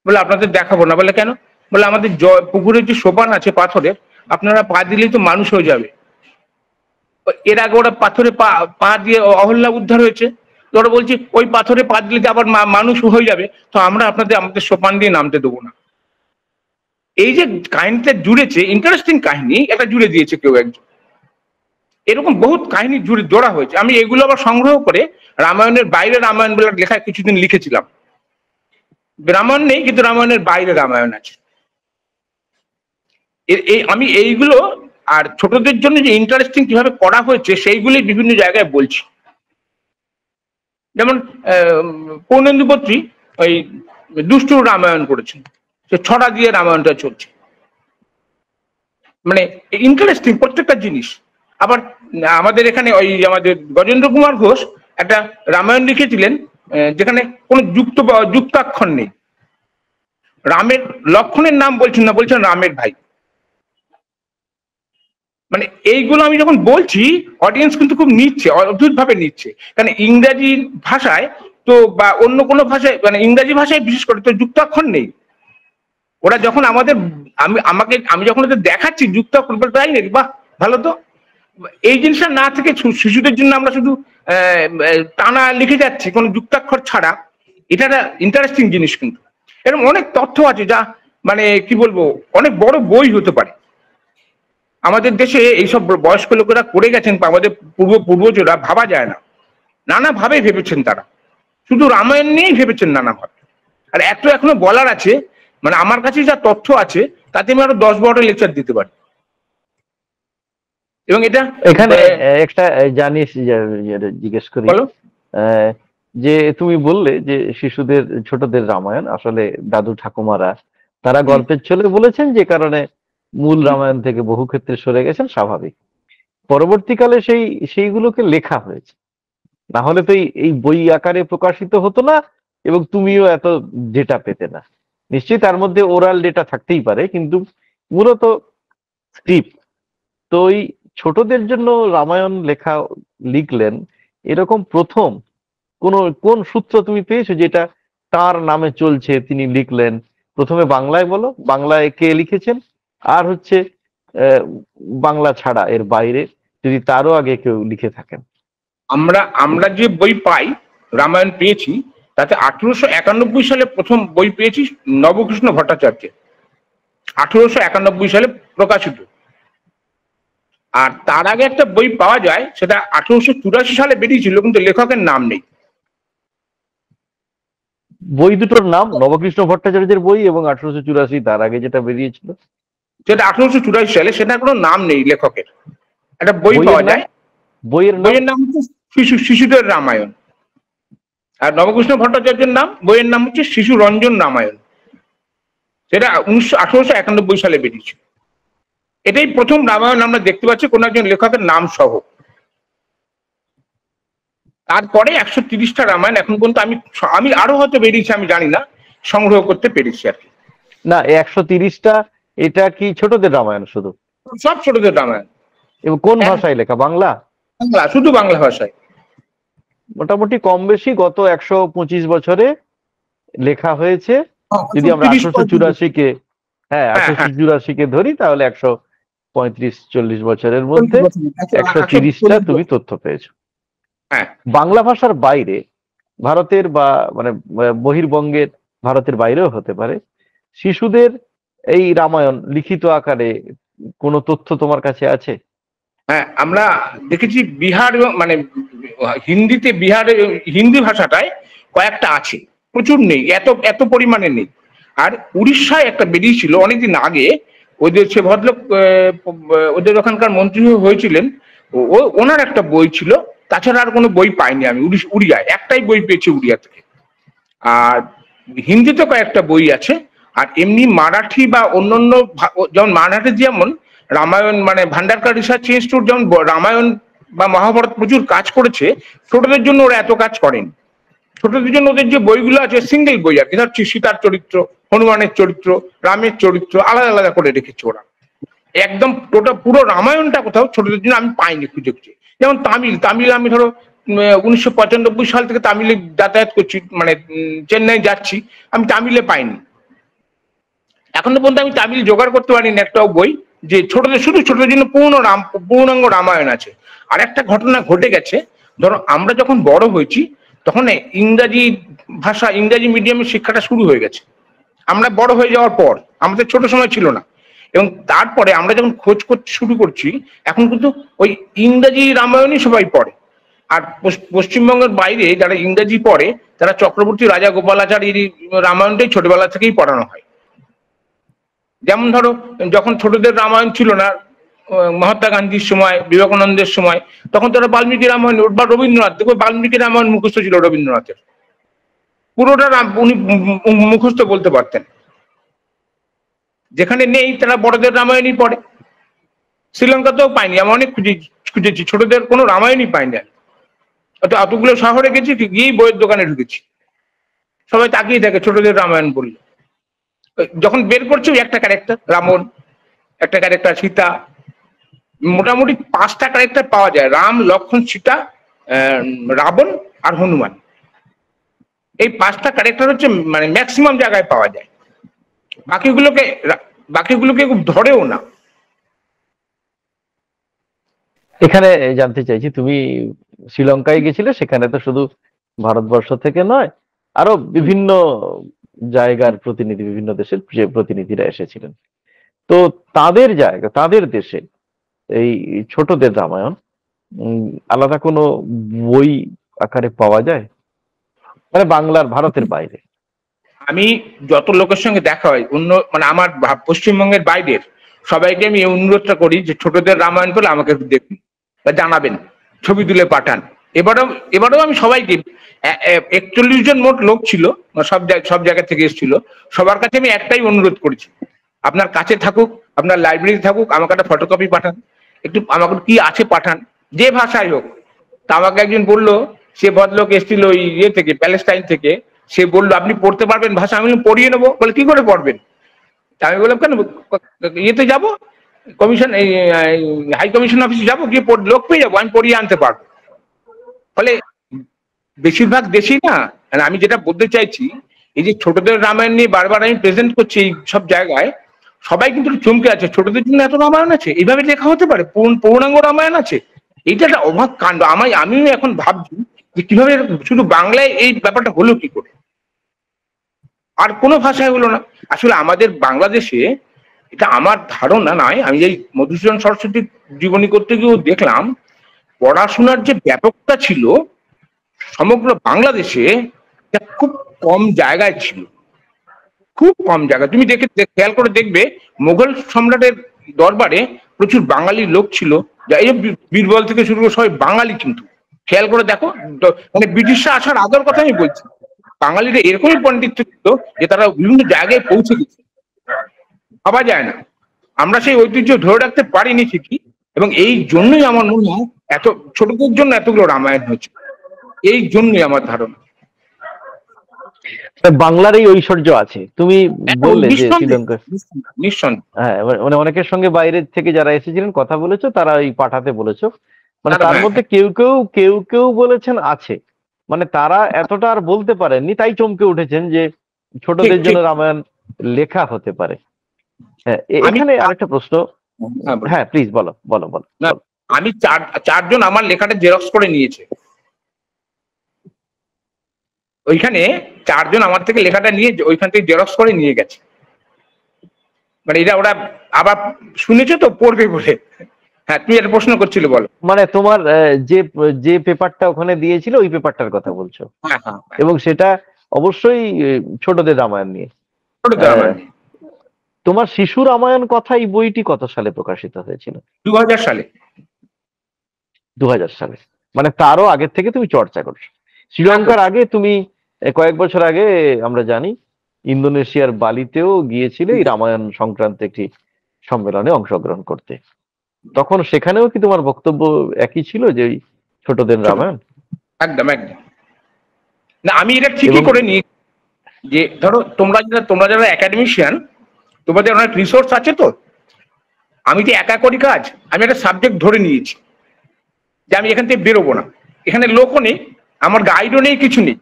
বলে আপনাদের দেখাবো না। বলে কেন? বলে আমাদের পুকুরের যে সোপান আছে পাথরের, আপনারা পা দিলেই তো মানুষ হয়ে যাবে। এর আগে ওরা পাথরে পা দিয়ে অহল্যা উদ্ধার হয়েছে, তো ওরা বলছে ওই পাথরে পা দিলে তো আবার মানুষ হয়ে যাবে, তো আমরা আমাদের সোপান দিয়ে নামতে দেবো না। এই যে কাহিনীটা জুড়েছে, ইন্টারেস্টিং কাহিনী, এটা জুড়ে দিয়েছে কেউ একজন। এরকম বহুত কাহিনী জুড়ে জোড়া হয়েছে। আমি এগুলো আবার সংগ্রহ করে রামায়ণের বাইরে রামায়ণ বলে লেখা কিছুদিন লিখেছিলাম। রামায়ণ নেই, কিন্তু রামায়ণের বাইরে রামায়ণ আছে। আমি এইগুলো আর ছোটদের জন্য যে ইন্টারেস্টিং কিভাবে করা হয়েছে সেইগুলি বিভিন্ন জায়গায় বলছি। যেমন পূর্ণেন্দু বত্রী ওই দুষ্টুর রামায়ণ করেছেন, সে ছড়া দিয়ে রামায়ণটা চলছে, মানে ইন্টারেস্টিং প্রত্যেকটা জিনিস। আবার আমাদের এখানে ওই আমাদের গজেন্দ্র কুমার ঘোষ একটা রামায়ণ লিখেছিলেন যেখানে কোনো যুক্তাক্ষর নেই। রামের লক্ষণের নাম বলছেন না, বলছেন রামের ভাই। মানে এইগুলো আমি যখন বলছি অডিয়েন্স কিন্তু খুব নিচ্ছে, অদ্ভুত ভাবে নিচ্ছে। কারণ ইংরাজি ভাষায় তো বা অন্য কোনো ভাষায়, মানে ইংরাজি ভাষায় বিশেষ করে তো যুক্তাক্ষর নেই। ওরা যখন আমি যখন ওদের দেখাচ্ছি যুক্তাক্ষর, তাই নাকি, বাহ ভালো তো। এই জিনিসটা না থেকে শিশুদের জন্য আমরা শুধু টানা লিখে যাচ্ছি কোনো যুক্তাক্ষর ছাড়া, এটা একটা ইন্টারেস্টিং জিনিস। কিন্তু এরকম অনেক তথ্য আছে যা মানে কি বলবো, অনেক বড় বই হতে পারে। আমাদের দেশে এইসব বয়স্ক লোকেরা করে গেছেন, আমাদের পূর্বজরা, ভাবা যায় না, নানা ভাবে ভেবেছেন তারা, শুধু রামায়ণ নিয়েই ভেবেছেন নানা ভাবে। আর এত এখনো বলার আছে, মানে আমার কাছে যা তথ্য আছে তাতে আমি আরো 10-12টা লেকচার দিতে পারি। এবং এটা এখানে একটা জানিস জিজ্ঞেস করি, যে তুমি বললে যে শিশুদের ছোটদের রামায়ণ আসলে দাদু ঠাকুমারা তারা গল্পের ছলে বলেছেন, যে কারণে মূল রামায়ণ থেকে বহু ক্ষেত্রে সরে গেছেন, স্বাভাবিক। পরবর্তীকালে সেইগুলোকে লেখা হয়েছে, না হলে তো এই বই আকারে প্রকাশিত হতো না, এবং তুমিও এত ডেটা পেতে না। নিশ্চয়ই তার মধ্যে ওরাল ডেটা থাকতেই পারে, কিন্তু মূলত স্ক্রিপ্ট তো ওই ছোটদের জন্য রামায়ণ লিখলেন এরকম প্রথম কোন সূত্র তুমি পেয়েছো যেটা তার নামে চলছে, তিনি লিখলেন? প্রথমে বাংলায় বলো, বাংলায় কে লিখেছেন, আর হচ্ছে বাংলা ছাড়া এর বাইরে যদি তারও আগে কেউ লিখে থাকেন। আমরা যে বই পাই, রামায়ণ পেয়েছি, তাতে 1891 সালে প্রথম বই পেয়েছি নবকৃষ্ণ ভট্টাচার্যের, 1891 সালে প্রকাশিত। আর তার আগে একটা বই পাওয়া যায়, সেটা 1884 সালে বেরিয়েছিল, কিন্তু লেখকের নাম নেই। বই দুটোর নাম নবকৃষ্ণ ভট্টাচার্যের বই, এবং 1884 তার আগে যেটা বেরিয়েছিল সেটা 1884 সালে, সেটা কোনো নাম নেই লেখকের। একটা বই পাওয়া যায়, বইয়ের নাম হচ্ছে শিশুদের রামায়ণ। আর নবকৃষ্ণ ভট্টাচার্যের বইয়ের নাম হচ্ছে শিশু রঞ্জন রামায়ণ। সেটা 1891 সালে বেরিয়েছিল। এটাই প্রথম রামায়ণ আমরা দেখতে পাচ্ছি কোন একজন লেখকের নাম সহ। তারপরে 130টা রামায়ণ এখন পর্যন্ত আমি আরো হয়তো বেরিয়েছে, আমি জানি না, সংগ্রহ করতে পেরেছি আর কি। না, 130টা এটা কি ছোটদের রামায়ণ? শুধু সব ছোটদের রামায়ণ। এবং কোন ভাষায় লেখা? বাংলা? বাংলা, শুধু বাংলা ভাষায়। মোটামুটি কম বেশি গত 125 বছরে লেখা হয়েছে। যদি আমরা 1884-কে 1884-কে ধরি, তাহলে 135-40 বছরের মধ্যে 130টা তুমি তথ্য পেয়েছো। বাংলা ভাষার বাইরে ভারতের বা মানে বহির্বঙ্গের, ভারতের বাইরেও হতে পারে, শিশুদের এই রামায়ণ লিখিত আকারে কোনো তথ্য তোমার কাছে আছে? হ্যাঁ, আমরা দেখেছি বিহার, মানে হিন্দিতে, হিন্দি ভাষাটায় কয়েকটা আছে, প্রচুর নেই, এত পরিমাণে নেই। আর উড়িষ্যায় একটা বেরিয়েছিল অনেকদিন আগে, ওদের সে ভদ্রলোক ওদের ওখানকার মন্ত্রী হয়েছিলেন, ওনার একটা বই ছিল। তাছাড়া আর কোনো বই পাইনি আমি। উড়িয়ায় একটাই বই পেয়েছি, উড়িয়া থেকে। আর হিন্দিতে কয়েকটা বই আছে। আর এমনি মারাঠি বা অন্যান্য, যেমন মারাঠি যেমন রামায়ণ, মানে ভান্ডারকার রিসার্চ ইনস্টিটিউট যেমন রামায়ণ বা মহাভারত প্রচুর কাজ করেছে, ছোটদের জন্য ওরা এত কাজ করেন। ছোটদের জন্য ওদের যে বইগুলো আছে সিঙ্গেল বই আর কি, ধর সীতার চরিত্র, হনুমানের চরিত্র, রামের চরিত্র আলাদা আলাদা করে রেখেছে ওরা। একদম পুরো রামায়ণটা কোথাও ছোটদের জন্য আমি পাইনি খুঁজে। যেমন তামিল আমি ধরো 1995 সাল থেকে তামিলে যাতায়াত করছি, মানে চেন্নাই যাচ্ছি, আমি তামিলে পাইনি। এখনো পর্যন্ত আমি তামিল জোগাড় করতে পারিনি একটাও বই যে শুধু ছোটদের জন্য পূর্ণাঙ্গ রামায়ণ আছে। আর একটা ঘটনা ঘটে গেছে, ধরো আমরা যখন বড় হয়েছি তখন ইংরাজি মিডিয়ামের শিক্ষাটা শুরু হয়ে গেছে। আমরা বড় হয়ে যাওয়ার পর, আমাদের ছোট সময় ছিল না। এবং তারপরে আমরা যখন খোঁজ করতে শুরু করছি, এখন কিন্তু ওই ইংরেজি রামায়ণই সবাই পড়ে। আর পশ্চিমবঙ্গের বাইরে যারা ইংরেজি পড়ে তারা চক্রবর্তী রাজা গোপালাচারীর রামায়ণটাই ছোটবেলা থেকেই পড়ানো হয়। যেমন ধরো, যখন ছোটদের রামায়ণ ছিল না, মহাত্মা গান্ধীর সময়, বিবেকানন্দের সময়, তখন তারা বাল্মীকি রামায়ণ বা রবীন্দ্রনাথ, দেখো বাল্মীকি রামায়ণ মুখস্থ ছিল রবীন্দ্রনাথের, পুরোটা উনি মুখস্থ বলতে পারতেন। যেখানে নেই তারা বড়দের রামায়ণই পড়ে। শ্রীলঙ্কাতেও পাইনি, আমি অনেক খুঁজেছি, ছোটদের কোনো রামায়ণই পাইনি। এতগুলো শহরে গেছি, গিয়েই বইয়ের দোকানে ঢুকেছি, সবাই তাকিয়ে থাকে ছোটদের রামায়ণ বললে। যখন বের করছে একটা ক্যারেক্টার রাবণ, একটা ক্যারেক্টার সীতা, মোটামুটি 5টা ক্যারেক্টার পাওয়া যায়, রাম, লক্ষ্মণ, সীতা, রাবণ আর হনুমান। এই 5টা ক্যারেক্টার হচ্ছে মানে ম্যাক্সিমাম জায়গায় পাওয়া যায়, বাকিগুলোকে খুব ধরেও না। এখানে জানতে চাইছি, তুমি শ্রীলঙ্কায় গেছিলে, সেখানে তো শুধু ভারতবর্ষ থেকে নয়, আরো বিভিন্ন জায়গার প্রতিনিধি, বিভিন্ন দেশের যে প্রতিনিধিরা এসেছিলেন। তো তাদের জায়গা, তাদের দেশে এই ছোটদের রামায়ণ আলাদা কোনো বই আকারে পাওয়া যায়, মানে বাংলার, ভারতের বাইরে? আমি যত লোকের সঙ্গে দেখা হয়, মানে আমার পশ্চিমবঙ্গের বাইরের সবাইকে আমি এই অনুরোধটা করি যে ছোটদের রামায়ণ পেলে আমাকে একটু দেখুন বা জানাবেন, ছবি তুলে পাঠান। এবারেও আমি সবাইকে, 41 জন মোট লোক ছিল, সব জায়গা থেকে এসেছিল, সবার কাছে আমি একটাই অনুরোধ করেছি, আপনার কাছে থাকুক, আপনার লাইব্রেরি থাকুক, আমাকে একটা ফটোকপি পাঠান, একটু আমাকে কি আছে পাঠান, যে ভাষায় হোক। তা আমাকে একজন বললো, সে ভদ্রলোক এসেছিল ওই থেকে, প্যালেস্টাইন থেকে, সে বললো আপনি পড়তে পারবেন ভাষা? আমি পড়িয়ে নেবো। বলে কি করে পড়বেন? আমি বললাম কেন, ইয়েতে যাবো, কমিশন, এই হাই কমিশন অফিসে যাবো, গিয়ে লোক পেয়ে যাবো, আমি পড়িয়ে আনতে পারবো। ফলে বেশিরভাগ দেশেই না, আমি যেটা বলতে চাইছি, এই যে ছোটদের রামায়ণ নিয়ে বারবার আমি প্রেজেন্ট করছি এই সব জায়গায়, সবাই কিন্তু চমকে আছে, ছোটদের জন্য এত রামায়ণ আছে, এইভাবে লেখা হতে পারে, পূর্ণাঙ্গ রামায়ণ আছে। এইটা একটা অবাক কাণ্ড। আমিও এখন ভাবছি যে কিভাবে শুধু বাংলায় এই ব্যাপারটা হলো কি করে, আর কোনো ভাষায় হলো না। আসলে আমাদের বাংলাদেশে, এটা আমার ধারণা নয়, আমি এই মধুসূদন সরস্বতীর জীবনী করতে গিয়েও দেখলাম, পড়াশোনার যে ব্যাপকতা ছিল সমগ্র বাংলাদেশে, খুব কম জায়গায় ছিল, খুব কম জায়গা। তুমি খেয়াল করে দেখবে, মোগল সম্রাটের দরবারে প্রচুর বাঙালি লোক ছিল, এই বীরবল থেকে শুরু করে সবাই বাঙালি। কিন্তু খেয়াল করে দেখো, মানে ব্রিটিশরা আসার আগের কথা আমি বলছি, বাঙালিরা এরকমই পণ্ডিত ছিল যে তারা বিভিন্ন জায়গায় পৌঁছে গেছে, ভাবা যায় না। আমরা সেই ঐতিহ্য ধরে রাখতে পারিনি ঠিকই, এবং এই জন্যই আমার মনে হয় এত ছোটদের জন্য এতগুলো রামায়ণ হয়েছে, এই জন্যই আমার ধারণা। বাংলার এই ঐশ্বর্য আছে, তুমি বললে যে শ্রীলঙ্কা, নিঃসন্দেহে, হ্যাঁ, মানে অনেকের সঙ্গে বাইরে থেকে যারা এসেছিলেন কথা বলেছো, তারা এই পাঠাতে বলেছো, মানে তার মধ্যে কেউ বলেছেন আছে, মানে তারা এতটা আর বলতে পারেননি, তাই চমকে উঠেছেন যে ছোটদের জন্য রামায়ণ লেখা হতে পারে। হ্যাঁ, এখানে আরেকটা প্রশ্ন। হ্যাঁ প্লিজ বলো বলো বলো। আমি চারজন আমার লেখাটা জেরক্স করে নিয়েছে, ওইখানে 4 জন আমার থেকে লেখাটা নিয়ে ওইখান থেকে জেরক্স করে নিয়ে গেছে। মানে এটা ওরা আবার শুনেছো তো, পড়বে বলে। হ্যাঁ, তুমি একটা প্রশ্ন করছিলে, বলো। মানে তোমার যে পেপারটা ওখানে দিয়েছিল, ওই পেপারটার কথা বলছো? হ্যাঁ। এবং সেটা অবশ্যই ছোটদের রামায়ণ নিয়ে। তোমার শিশু রামায়ণ কথা, এই বইটি কত সালে প্রকাশিত হয়েছিল? 2000 সালে। 2000 সালে, মানে তারও আগের থেকে তুমি চর্চা করছো। শ্রীলঙ্কার আগে তুমি কয়েক বছর আগে আমরা জানি ইন্দোনেশিয়ার বালিতেও গিয়েছিলে এই রামায়ণ সংক্রান্ত একটি সম্মেলনে অংশগ্রহণ করতে। তখন সেখানেও কি তোমার বক্তব্য একই ছিল, যে ছোটদের রামায়ণ? একদম। না, আমি এটা ঠিকই করে নিই, যে ধরো তোমরা যারা একাডেমিশিয়ান, তোমাদের অনেক রিসোর্স আছে তো। আমি তো একা করি কাজ, আমি একটা সাবজেক্ট ধরে নিয়েছি যে আমি এখান থেকে বেরোবো না, এখানে লোকও নেই, আমার গাইডও নেই, কিছু নেই,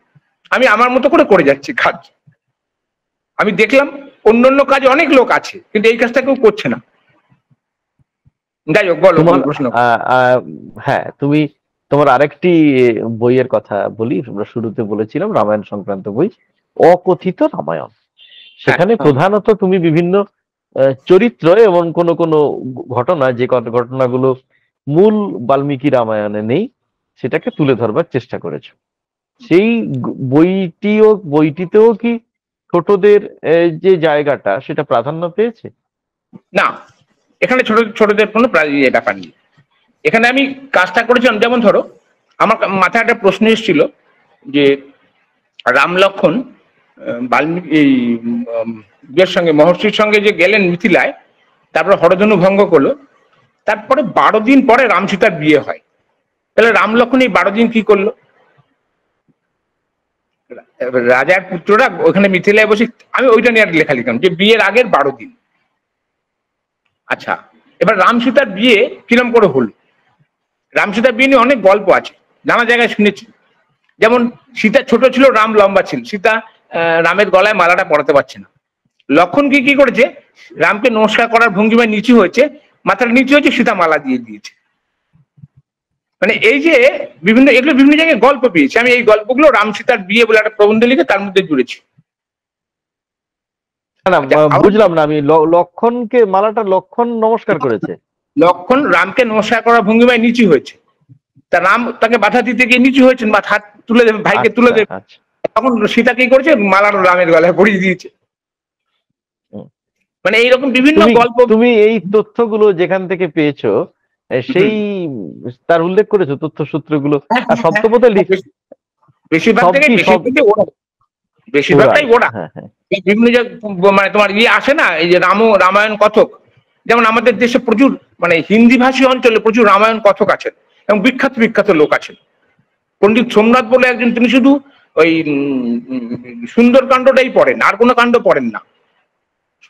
আমি আমার মতো করে যাচ্ছি কাজ। আমি দেখলাম অন্য কাজে অনেক লোক আছে, কিন্তু এই কাজটা কেউ করছে না। যাই হোক, বলো প্রশ্ন। হ্যাঁ, তোমার আরেকটি বইয়ের কথা বলি। আমরা শুরুতে বলেছিলাম রামায়ণ সংক্রান্ত বই, অকথিত রামায়ণ। সেখানে প্রধানত তুমি বিভিন্ন চরিত্র এবং কোন কোন ঘটনা, যে ঘটনাগুলো মূল বাল্মীকি রামায়ণে নেই, সেটাকে তুলে ধরবার চেষ্টা করেছো। সেই বইটিতেও কি ছোটদের যে জায়গাটা সেটা প্রাধান্য পেয়েছে? না, এখানে ছোটদের কোনো ব্যাপার নেই। এখানে আমি কাজটা করেছিলাম, যেমন ধরো আমার মাথায় একটা প্রশ্ন এসেছিল যে রাম লক্ষণ বাল্মীকি এই ইয়ের সঙ্গে, মহর্ষির সঙ্গে যে গেলেন মিথিলায়, তারপরে হরধনু ভঙ্গ করলো, তারপরে 12 দিন পরে রাম সীতার বিয়ে হয়। তাহলে রাম লক্ষণ এই 12 দিন কি করলো? রাজার পুত্ররা ওখানে মিথিলায় বসে, আমি ওইটা নিয়ে লেখা লিখলাম যে বিয়ের আগের 12 দিন। আচ্ছা, এবার রাম সীতার বিয়ে কিরম করে হলো? রাম সীতার বিয়ে নিয়ে অনেক গল্প আছে, নানা জায়গায় শুনেছি। যেমন সীতা ছোট ছিল, রাম লম্বা ছিল, সীতা রামের গলায় মালাটা পরাতে পারছে না। লক্ষণ কি করেছে, রামকে নমস্কার করার ভঙ্গিমায় নিচু হয়েছে, মাথাটা নিচু হয়েছে, সীতা মালা দিয়ে দিয়েছে। মানে এই যে এগুলো বিভিন্ন জায়গায় গল্প পেয়েছি আমি, এই গল্পগুলো রাম সীতার বিয়ে বলে একটা প্রবন্ধ লিখে তার মধ্যে জুড়েছি। না, আচ্ছা, বুঝলাম না আমি। লক্ষণকে মালাটা লক্ষণ নমস্কার করেছে? লক্ষণ রামকে নমস্কার করার ভঙ্গিমায় নিচু হয়েছে, তা রাম তাকে বাধা দিতে গিয়ে নিচু হয়েছেন, বা হাত তুলে দেবে, ভাইকে তুলে আচ্ছা, দেবে, আচ্ছা। তখন সীতা কি করেছে, মালাটা রামের গলায় পরিয়ে দিয়েছে। মানে এইরকম বিভিন্ন গল্প। তুমি এই তথ্যগুলো যেখান থেকে পেয়েছো, সেই তার উল্লেখ করেছো তথ্য সূত্রগুলো? আর সপ্তপথে বেশিরভাগ থেকে বেশিরভাগটাই ওরা হ্যাঁ, হ্যাঁ। বিভিন্ন মানে তোমার আসে না, এই যে রামায়ণ কথক, যেমন আমাদের দেশে প্রচুর, মানে হিন্দি ভাষী অঞ্চলে প্রচুর রামায়ণ কথক আছেন এবং বিখ্যাত বিখ্যাত লোক আছেন। পণ্ডিত সোমনাথ বলে একজন, তিনি শুধু ওই সুন্দর কাণ্ডটাই পড়েন, আর কোনো কাণ্ড পড়েন না।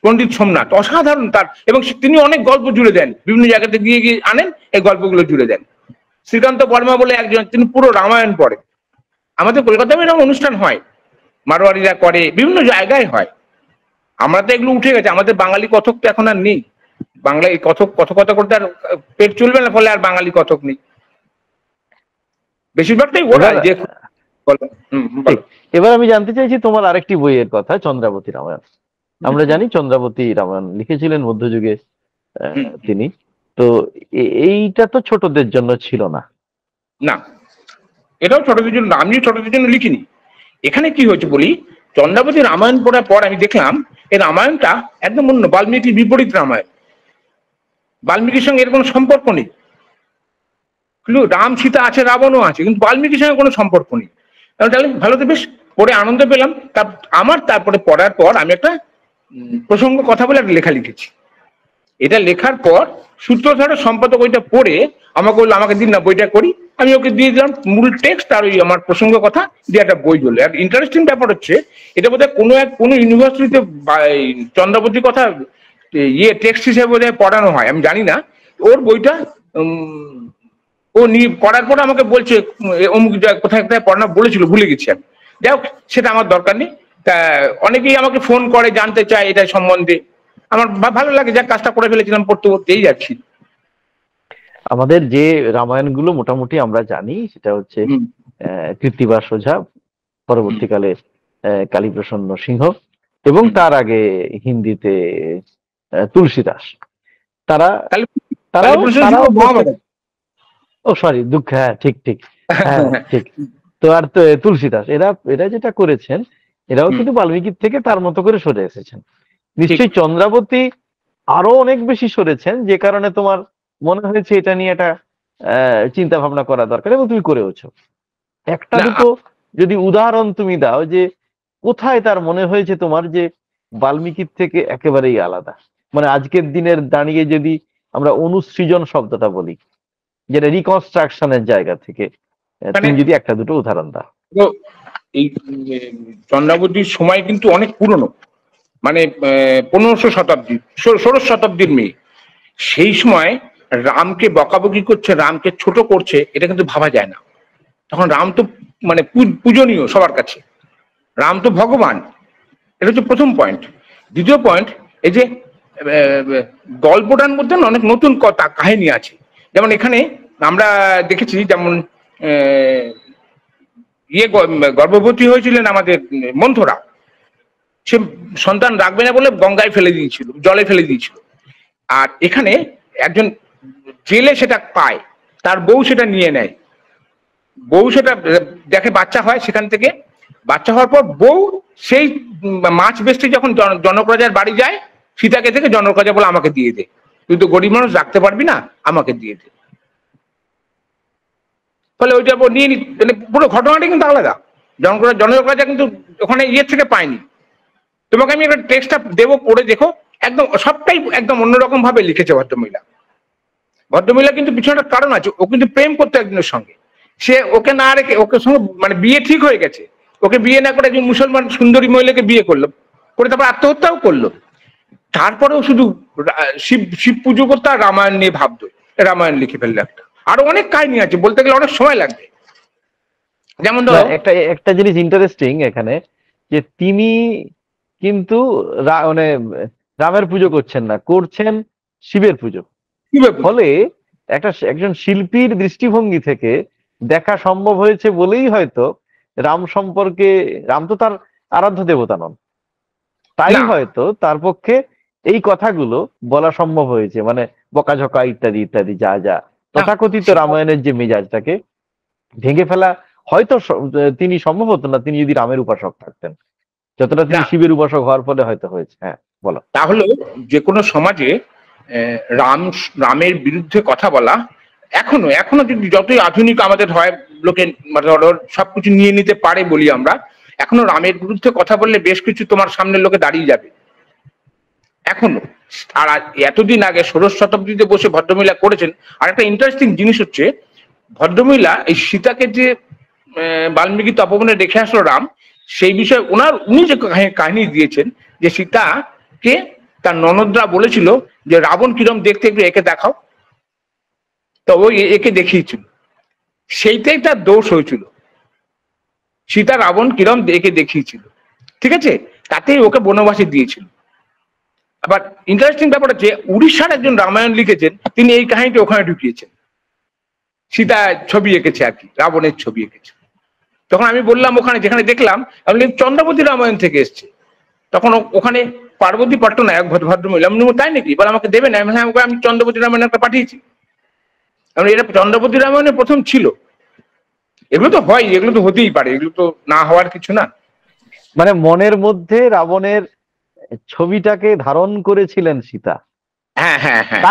পণ্ডিত সোমনাথ অসাধারণ তার, এবং তিনি অনেক গল্প জুড়ে দেন, বিভিন্ন জায়গাতে গিয়ে গিয়ে আনেন, এই গল্পগুলো জুড়ে দেন। শ্রীকান্ত বর্মা বলে একজন, তিনি পুরো রামায়ণ পড়েন। আমাদের কলকাতায় এরকম অনুষ্ঠান হয়, মারোয়ারিরা করে, বিভিন্ন জায়গায় হয়। আমরা তো এগুলো উঠে গেছে, আমাদের বাঙালি কথক তো এখন আর নেই। বাংলায় কথকতা করতে আর পেট চলবে না, ফলে আর বাঙালি কথক নেই। বেশিরভাগটাই ওরা যে বলো। এবার আমি জানতে চাইছি তোমার আরেকটি বইয়ের কথা, চন্দ্রাবতী রামায়ণ। আমরা জানি চন্দ্রাবতী রামায়ণ লিখেছিলেন মধ্যযুগে তিনি। তো এইটা তো ছোটদের জন্য ছিল না। না, এটাও ছোটদের জন্য, আমি ছোটদের জন্য লিখিনি। এখানে কি হয়েছে বলি, চন্দ্রাবতী রামায়ণ পড়ার পর আমি দেখলাম এই রামায়ণটা একদম অন্য, বাল্মীকির বিপরীত রামায়ণ। বাল্মীকির সঙ্গে এর কোনো সম্পর্ক নেই। রাম সীতা আছে, রাবণও আছে, কিন্তু বাল্মীকির সঙ্গে কোনো সম্পর্ক নেই। তাহলে ভালো তো বেশ পড়ে আনন্দ পেলাম। তারপরে পড়ার পর আমি একটা প্রসঙ্গ কথা বলে একটা লেখা লিখেছি। এটা লেখার পর সূত্রধরের সম্পাদক ওইটা পড়ে আমাকে বললো, আমাকে দিন না বইটা করি। আমি ওকে দিয়ে দিলাম মূল টেক্সট আর ওই আমার প্রসঙ্গ কথা দিয়ে একটা বই চললো। আর ইন্টারেস্টিং ব্যাপার হচ্ছে, এটা বোধহয় কোনো ইউনিভার্সিটিতে চন্দ্রাবতী কথা টেক্সট হিসেবে বোধহয় পড়ানো হয়, আমি জানি না। ওর বইটা ও পড়ার পর আমাকে বলছে অমুক কোথায় কোথায় পড়ানো বলেছিল, ভুলে গেছি আমি। যাই হোক, সেটা আমার দরকার নেই। তা অনেকেই আমাকে ফোন করে, জানতে চায় এটা সম্বন্ধে। আমার ভালো লাগে, যা কাজটা করে ফেলেছিলাম, পড়তে পড়তেই যাচ্ছি। আমাদের যে রামায়ণগুলো মোটামুটি আমরা জানি, সেটা হচ্ছে কৃত্তিবাস ওঝা, পরবর্তীকালে কালীপ্রসন্ন সিংহ, এবং তার আগে হিন্দিতে তুলসীদাস। তারাও ও সরি, দুঃখ, হ্যাঁ ঠিক ঠিক, হ্যাঁ ঠিক। তো আর তুলসীদাস, এরা যেটা করেছেন, এরাও কিন্তু বাল্মীকির থেকে তার মতো করে সরে এসেছেন। নিশ্চয়ই চন্দ্রাবতী আরো অনেক বেশি সরেছেন, যে কারণে তোমার মনে হয়েছে এটা নিয়ে একটা চিন্তা ভাবনা করা দরকার, এবং তুমি করেওছো। একটা দুটো যদি উদাহরণ তুমি দাও, যে কোথায় তার মনে হয়েছে তোমার যে বাল্মীকির থেকে একেবারেই আলাদা। মানে আজকের দিনের দাঁড়িয়ে যদি আমরা অনুসৃজন শব্দটা বলি, যেটা রিকনস্ট্রাকশনের জায়গা থেকে, তুমি যদি একটা দুটো উদাহরণ দাও। এই চন্দ্রাবতীর সময় কিন্তু অনেক পুরনো, মানে 1500 শতাব্দী, 16 শতাব্দীর মেয়ে। সেই সময় রামকে বকাবকি করছে, রামকে ছোট করছে, এটা কিন্তু ভাবা যায় না। তখন রাম তো মানে পূজনীয় সবার কাছে, রাম তো ভগবান। এটা হচ্ছে প্রথম পয়েন্ট। দ্বিতীয় পয়েন্ট, এই যে গল্পটার মধ্যে অনেক নতুন কথা কাহিনী আছে। যেমন এখানে আমরা দেখেছি, যেমন গর্ভবতী হয়েছিলেন আমাদের মন্থরা, সে সন্তান রাখবে না বলে গঙ্গায় ফেলে দিয়েছিল, জলে ফেলে দিয়েছিল। আর এখানে একজন জেলে সেটা পায়, তার বউ সেটা নিয়ে নেয়, বউ সেটা দেখে বাচ্চা হয়, সেখান থেকে বাচ্চা হওয়ার পর বউ সেই মাছ বেচতে যখন জনক রাজার বাড়ি যায়, সীতাকে থেকে জনক রাজা বলে আমাকে দিয়ে দে, তুই তো গরিব মানুষ রাখতে পারবি না, আমাকে দিয়ে দে। ফলে ওইটা নিয়ে নি, মানে পুরো ঘটনাটা কিন্তু আলাদা। জনক রাজা কিন্তু ওখানে ইয়ে থেকে পায়নি। তোমাকে আমি একটা টেক্সটটা দেবো, পড়ে দেখো, একদম সবটাই একদম অন্যরকম ভাবে লিখেছে ভদ্রমহিলা। ভদ্রমহিলা কিন্তু পিছনে একটা কারণ আছে, ও কিন্তু প্রেম করতো একজনের সঙ্গে, সে ওকে না রেখে, ওকে সঙ্গে মানে বিয়ে ঠিক হয়ে গেছে, ওকে বিয়ে না করে একজন মুসলমান সুন্দরী মহিলাকে বিয়ে করলো, করে তারপর আত্মহত্যাও করলো। তারপরেও শুধু শিব শিব পুজো করতো আর রামায়ণ নিয়ে ভাবতো, রামায়ণ লিখে ফেললো একটা। আরো অনেক কাহিনী আছে, বলতে গেলে অনেক সময় লাগবে। যেমন ধরো একটা জিনিস ইন্টারেস্টিং এখানে, যে তিনি কিন্তু মানে রামের পুজো করছেন না, করছেন শিবের পুজো। ফলে একজন শিল্পীর দৃষ্টিভঙ্গি থেকে দেখা সম্ভব হয়েছে বলেই হয়তো রাম সম্পর্কে, রাম তো তার আরাধ্য দেবতা নন, তাই হয়তো তার পক্ষে এই কথাগুলো বলা সম্ভব হয়েছে, মানে বকাঝকা ইত্যাদি ইত্যাদি, যা যা তথাকথিত রামায়ণের যে মেজাজটাকে ভেঙে ফেলা হয়তো তিনি সম্ভব হতো না, তিনি যদি রামের উপাসক থাকতেন, যতটা তিনি শিবের উপাসক হওয়ার ফলে হয়তো হয়েছে। হ্যাঁ বলো। তাহলে যে কোনো সমাজে রামের বিরুদ্ধে কথা বলা এখনো যদি যতই আধুনিক আমাদের হয়, লোকে সবকিছু নিয়ে নিতে পারে বলি আমরা, এখনো রামের বিরুদ্ধে কথা বললে বেশ কিছু তোমার সামনে লোকে দাঁড়িয়ে যাবে এখনো। আর এতদিন আগে ১৬শ শতাব্দীতে বসে ভদ্রমহিলা করেছেন। আর একটা ইন্টারেস্টিং জিনিস হচ্ছে, ভদ্রমহিলা এই সীতাকে যে বাল্মীকি তপবনে রেখে আসলো রাম, সেই বিষয়ে উনি যে কাহিনী দিয়েছেন, যে সীতাকে তার ননদরা বলেছিল যে রাবণ কিরম দেখতে, একটু একে দেখাও, তো ওই একে দেখিয়েছিল, সেইটাই তার দোষ হয়েছিল। সীতা রাবণ কিরম একে দেখিয়েছিল, ঠিক আছে, তাতেই ওকে বনবাসী দিয়েছিল। আবার ইন্টারেস্টিং ব্যাপার হচ্ছে, উড়িষ্যার একজন রামায়ণ লিখেছেন, তিনি এই কাহিনীটা ওখানে ঢুকিয়েছেন, সীতা ছবি এঁকেছে আর কি, রাবণের ছবি এঁকেছে। তখন আমি বললাম, ওখানে যেখানে দেখলাম, আমি চন্দ্রপতি রামায়ণ থেকে এসছে। তখন ওখানে পার্বতী পট্টনায়ক ভদ্রমহিলা, আমি তাই নাকি, বলে আমাকে দেবে না? হ্যাঁ, আমি চন্দ্রপতি রামায়ণ একটা পাঠিয়েছি। এটা চন্দ্রপতি রামায়ণে প্রথম ছিল। এগুলো তো হয়, এগুলো তো হতেই পারে, এগুলো তো না হওয়ার কিছু না। মানে মনের মধ্যে রাবণের ছবিটাকে ধারণ করেছিলেন সীতা, হ্যাঁ হ্যাঁ হ্যাঁ,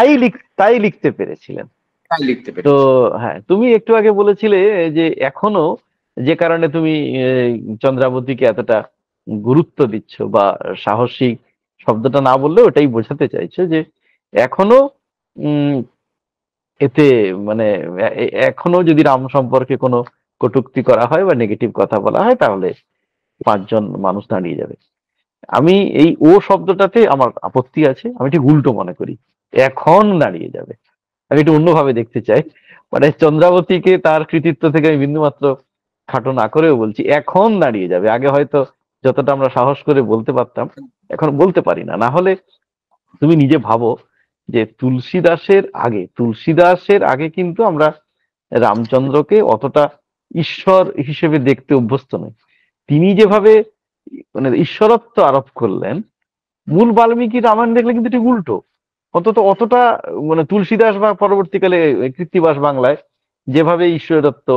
তাই লিখতে পেরেছিলেন। তো হ্যাঁ, তুমি একটু আগে বলেছিলে যে এখনো যে কারণে তুমি চন্দ্রাবতীকে এতটা গুরুত্ব দিচ্ছ, বা সাহসী শব্দটা না বললে ওটাই বোঝাতে চাইছো, যে এখনো এতে মানে এখনো যদি রাম সম্পর্কে কোনো কটূক্তি করা হয় বা নেগেটিভ কথা বলা হয়, তাহলে 5 জন মানুষ দাঁড়িয়ে যাবে। আমি এই ও শব্দটাতে আমার আপত্তি আছে, আমি ঠিক উল্টো মনে করি, এখন দাঁড়িয়ে যাবে। আমি একটু অন্যভাবে দেখতে চাই, মানে চন্দ্রাবতীকে তার কৃতিত্ব থেকে আমি বিন্দুমাত্র খাটো না করেও বলছি, এখন দাঁড়িয়ে যাবে। আগে হয়তো যতটা আমরা সাহস করে বলতে পারতাম, এখন বলতে পারি না। না হলে তুমি নিজে ভাবো যে তুলসীদাসের আগে কিন্তু আমরা রামচন্দ্রকে অতটা ঈশ্বর হিসেবে দেখতে অভ্যস্ত নই। তিনি যেভাবে মানে ঈশ্বরত্ব আরোপ করলেন, মূল বাল্মীকি রামায়ণ দেখলে কিন্তু ঠিক উল্টো। অতটা মানে তুলসীদাস বা পরবর্তীকালে কৃত্তিবাস বাংলায় যেভাবে ঈশ্বরত্ব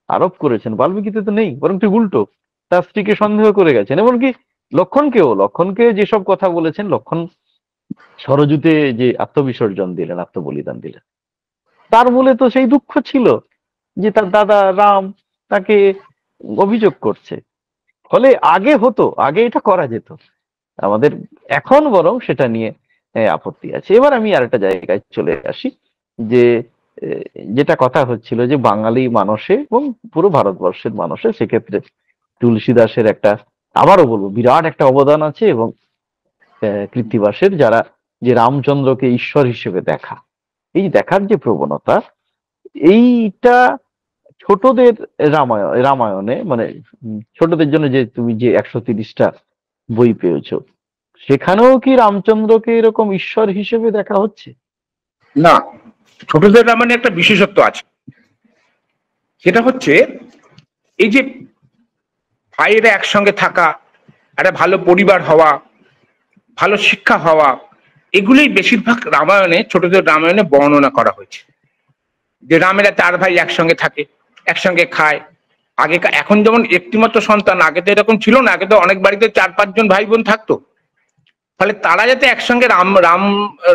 আরোপ করেছেন, বাল্মীকিতে তো নেই, বরং ঠিক উল্টো। তার স্ত্রীকে সন্দেহ করে গেছেন, এমনকি লক্ষণকে যেসব কথা বলেছেন, লক্ষণ সরযুতে যে আত্মবিসর্জন দিলেন, আত্মবলিদান দিলেন, তার মূলে তো সেই দুঃখ ছিল যে তার দাদা রাম তাকে অভিযোগ করছে। ফলে আগে এটা করা যেত আমাদের, এখন বরং সেটা নিয়ে আপত্তি আছে। এবার আমি আরেকটা জায়গায় চলে আসি, যে যেটা কথা হচ্ছিল যে বাঙালি মানুষে এবং পুরো ভারতবর্ষের মানুষে, সেক্ষেত্রে তুলসীদাসের একটা, আবারও বলবো, বিরাট একটা অবদান আছে, এবং কৃত্তিবাসের, যারা যে রামচন্দ্রকে ঈশ্বর হিসেবে এই দেখার যে প্রবণতা, এইটা ছোটদের রামায়ণে মানে ছোটদের জন্য যে তুমি যে 130টা বই পেয়েছো, সেখানেও কি রামচন্দ্রকে এরকম ঈশ্বর হিসেবে দেখা হচ্ছে? না, ছোটদের রামায়ণে একটা বিশেষত্ব আছে, সেটা হচ্ছে এই যে ভাইয়েরা একসঙ্গে থাকা, একটা ভালো পরিবার হওয়া, ভালো শিক্ষা হওয়া, এগুলোই বেশিরভাগ রামায়ণে, ছোটদের রামায়ণে বর্ণনা করা হয়েছে। যে রামেরা 4 ভাই একসঙ্গে থাকে, একসঙ্গে খায়। আগে এখন যেমন একটিমাত্র সন্তান, আগে তো এরকম ছিল না, আগে তো অনেক বাড়িতে 4-5 জন ভাই বোন থাকতো। ফলে তারা যাতে একসঙ্গে রাম রাম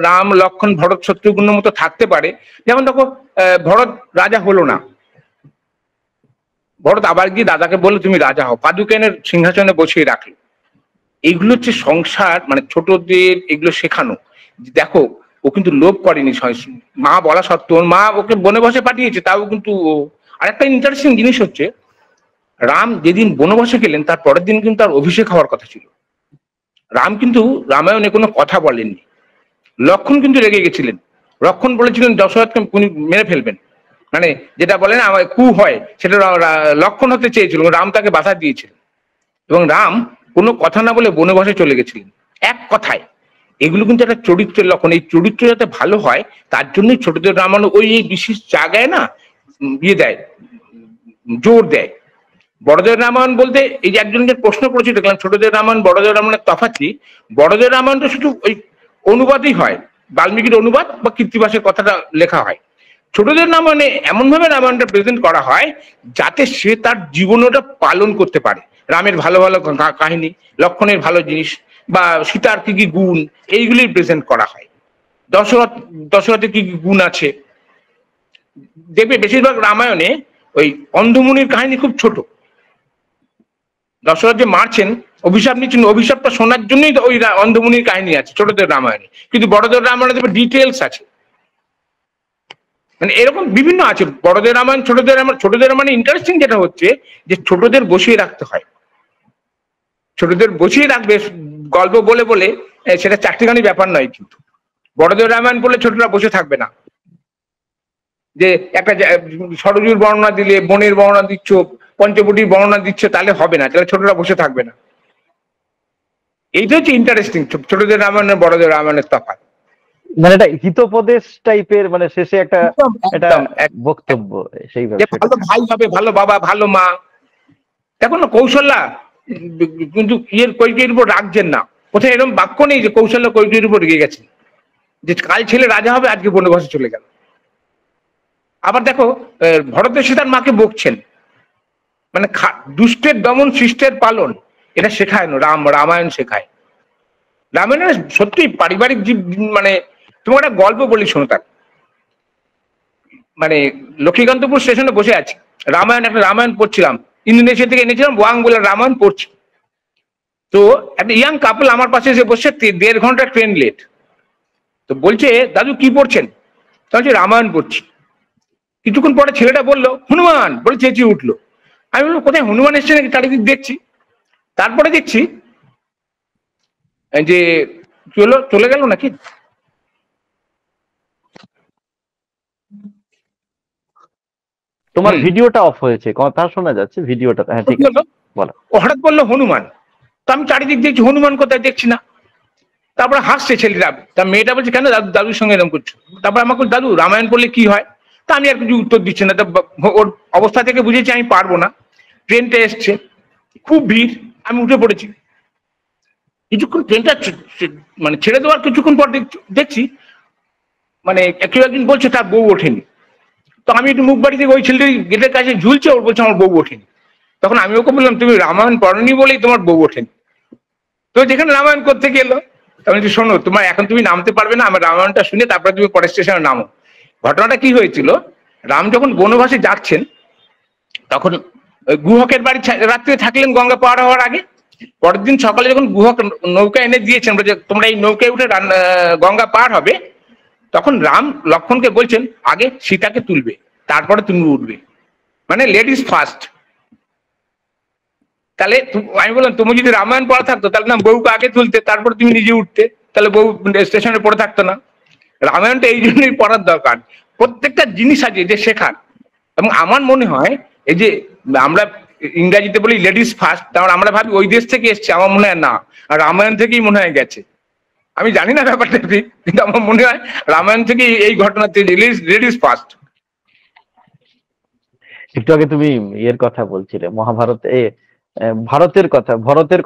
রাম লক্ষ্মণ ভরত শত্রুঘ্নের মতো থাকতে পারে। যেমন দেখো, ভরত রাজা হলো না, ভরত আবার গিয়ে দাদাকে বললো তুমি রাজা হও, পাদুকেনের সিংহাসনে বসিয়ে রাখলো। এইগুলো হচ্ছে সংসার, মানে ছোটদের এগুলো শেখানো। দেখো, ও কিন্তু লোভ করেনি, মা বলা সত্ত্বেও ওর মা ওকে বনবাসে পাঠিয়েছে, তাও কিন্তু আর একটা ইন্টারেস্টিং জিনিস হচ্ছে, রাম যেদিন বনবাসে গেলেন তার পরের দিন কিন্তু তার অভিষেক হওয়ার কথা ছিল। রাম কিন্তু রামায়ণে কোনো কথা বলেননি। লক্ষ্মণ কিন্তু রেগে গেছিলেন, লক্ষ্মণ বলেছিলেন দশরথকে উনি মেরে ফেলবেন, মানে যেটা বলেন আমার কু হয় সেটা লক্ষ্মণ হতে চেয়েছিল, রাম তাকে বাধা দিয়েছিলেন। এবং রাম কোনো কথা না বলে বনবাসে চলে গেছিলেন এক কথায়। এগুলো কিন্তু একটা চরিত্রের লক্ষণ। এই চরিত্র যাতে ভালো হয় তার জন্যই ছোটদের রামায়ণ ওই এই বিশেষ জায়গায় না ইয়ে দেয়, জোর দেয়। বড়দের রামায়ণ বলতে, এই যে একজনকে প্রশ্ন করেছি দেখলাম, ছোটদের রামায়ণ বড়দের রামায়ণের তফাৎ কি? বড়দের রামায়ণ তো শুধু ওই অনুবাদই হয়, বাল্মীকির অনুবাদ বা কৃত্তিবাসের কথাটা লেখা হয়। ছোটদের রামায়ণে এমন ভাবে রামায়ণটা প্রেজেন্ট করা হয় যাতে সে তার জীবনটা পালন করতে পারে। রামের ভালো ভালো কাহিনী, লক্ষ্মণের ভালো জিনিস, বা সীতার কি কি গুণ, এইগুলি প্রেজেন্ট করা হয়। দশরথের কি কি গুণ আছে দেখবে। বেশিরভাগ রামায়ণে ওই অন্ধমুনির কাহিনী খুব ছোট। দশরথ যে মারছেন, অভিশাপ নিচ্ছেন, অভিশাপটা শোনার জন্যই ওই অন্ধমুনির কাহিনী আছে ছোটদের রামায়ণে। কিন্তু বড়দের রামায়ণে দেখবে ডিটেলস আছে, মানে এরকম বিভিন্ন আছে। বড়দের রামায়ণ, ছোটদের রামায়ণ ইন্টারেস্টিং যেটা হচ্ছে যে ছোটদের বসিয়ে রাখতে হয়। ছোটদের বসিয়ে রাখবে গল্প বলে বলে, সেটা চারটিখানি ব্যাপার নয়। কিন্তু বড়দের রামায়ণ বলে ছোটরা বসে থাকবে না। যে একটা সরযুর বর্ণনা দিলে, বনের বর্ণনা দিচ্ছ, পঞ্চবটির বর্ণনা দিচ্ছ, তাহলে হবে না, তাহলে ছোটরা বসে থাকবে না। এইটা হচ্ছে ইন্টারেস্টিং ছোটদের রামায়ণ বড়দের রামায়ণের তফাৎ। মানে এটা হিতোপদেশ টাইপের, মানে শেষে একটা বক্তব্য, সেই ভালো ভাই হবে, ভালো বাবা, ভালো মা। দেখো না কৌশল্যা কিন্তু কৈকেয়ীর উপর রাখছেন না। কোথায় এরকম বাক্য নেই যে কৌশল্যা কৈকেয়ীর উপর রেগে গেছেন, যে কাল ছেলে রাজা হবে, আজকে বনবাসে চলে গেল। আবার দেখো, ভরতের সীতার মাকে বকছেন, মানে দুষ্টের দমন শিষ্টের পালন, এটা শেখায় না, রামায়ণ শেখায়। রামায়ণে সত্যি পারিবারিক মানে তোমার একটা গল্প বলি শোনো। তার মানে লক্ষ্মীকান্তপুর স্টেশনে বসে আছি, একটা রামায়ণ পড়ছিলাম, ইন্দোনেশিয়া থেকে এনেছিলাম, ওয়াং বলে রামায়ণ পড়ছি। তো একটা ইয়াং কাপল আমার পাশে এসে বসে, 1.5 ঘন্টা ট্রেন লেট। তো বলছে দাদু কি পড়ছেন? বলছে রামায়ণ পড়ছি। কিছুক্ষণ পরে ছেলেটা বললো হনুমান, বলে চেঁচিয়ে উঠলো। আমি বললাম কোথায় হনুমান এসছে নাকি, চারিদিক দেখছি। তারপরে দেখছি যে চলে গেল নাকি। তোমার ভিডিওটা অফ হয়েছে, কথা শোনা যাচ্ছে, ভিডিওটা। হ্যাঁ ঠিক আছে, বলো। ও হঠাৎ বললো হনুমান, তো আমি চারিদিক দেখছি, হনুমান কোথায় দেখছি না। তারপরে হাসছে ছেলেটা, তার মেয়েটা বলছে কেন দাদুর সঙ্গে এরকম করছো? তারপরে আমাকে দাদু রামায়ণ পড়লে কি হয়? তা আমি আর কিছু উত্তর দিচ্ছি না। ওর অবস্থা থেকে বুঝেছি আমি পারবো না। ট্রেনটা এসছে, খুব ভিড়, আমি উঠে পড়েছি। কিছুক্ষণ ট্রেনটা মানে ছেড়ে দেওয়ার কিছুক্ষণ পর দেখছি মানে কেউ একদিন বলছে তার বউ ওঠেনি। তো আমি একটু মুখ বাড়ি থেকে ওই ছেলেটি গেটের কাছে ঝুলছে, ওর বলছে আমার বউ ওঠেনি। তখন আমি ওকে বললাম তুমি রামায়ণ পড়নি বলেই তোমার বউ ওঠেনি। তো যেখানে রামায়ণ করতে গেলো, তখন শোনো তোমার এখন তুমি নামতে পারবে না, আমার রামায়ণটা শুনে তারপরে তুমি পরের স্টেশনে নামো। ঘটনাটা কি হয়েছিল, রাম যখন বনবাসে যাচ্ছেন তখন গুহকের বাড়ি রাত্রে থাকলেন গঙ্গা পার হওয়ার আগে। পরের দিন সকালে যখন গুহক নৌকা এনে দিয়েছেন, তোমরা এই নৌকায় উঠে গঙ্গা পার হবে, তখন রাম লক্ষ্মণকে বলছেন আগে সীতাকে তুলবে, তারপরে তুমি উঠবে, মানে লেডিস ফার্স্ট। তাহলে আমি বললাম তুমি যদি রামায়ণ পড়া থাকতো তাহলে না বউকে আগে তুলতে, তারপরে তুমি নিজে উঠতে, তাহলে বউ স্টেশনে পড়ে থাকতো না। রামায়ণটা এই জন্যই পড়ার দরকার, প্রত্যেকটা জিনিস আছে যে শেখার। এবং আমার মনে হয় এই যে আমরা ইংরাজিতে বলি লেডিস ফার্স্ট, তারপর আমরা ভাবি ওই দেশ থেকে এসছে, আমার মনে হয় না, রামায়ণ থেকেই মনে হয় গেছে। আমি জানি না ব্যাপারটা ঠিক, কিন্তু আমার মনে হয় রামায়ণ থেকে এই ঘটনাতে লেডিস ফার্স্ট। একটু আগে তুমি এর কথা বলছিলে, মহাভারতে ভরতের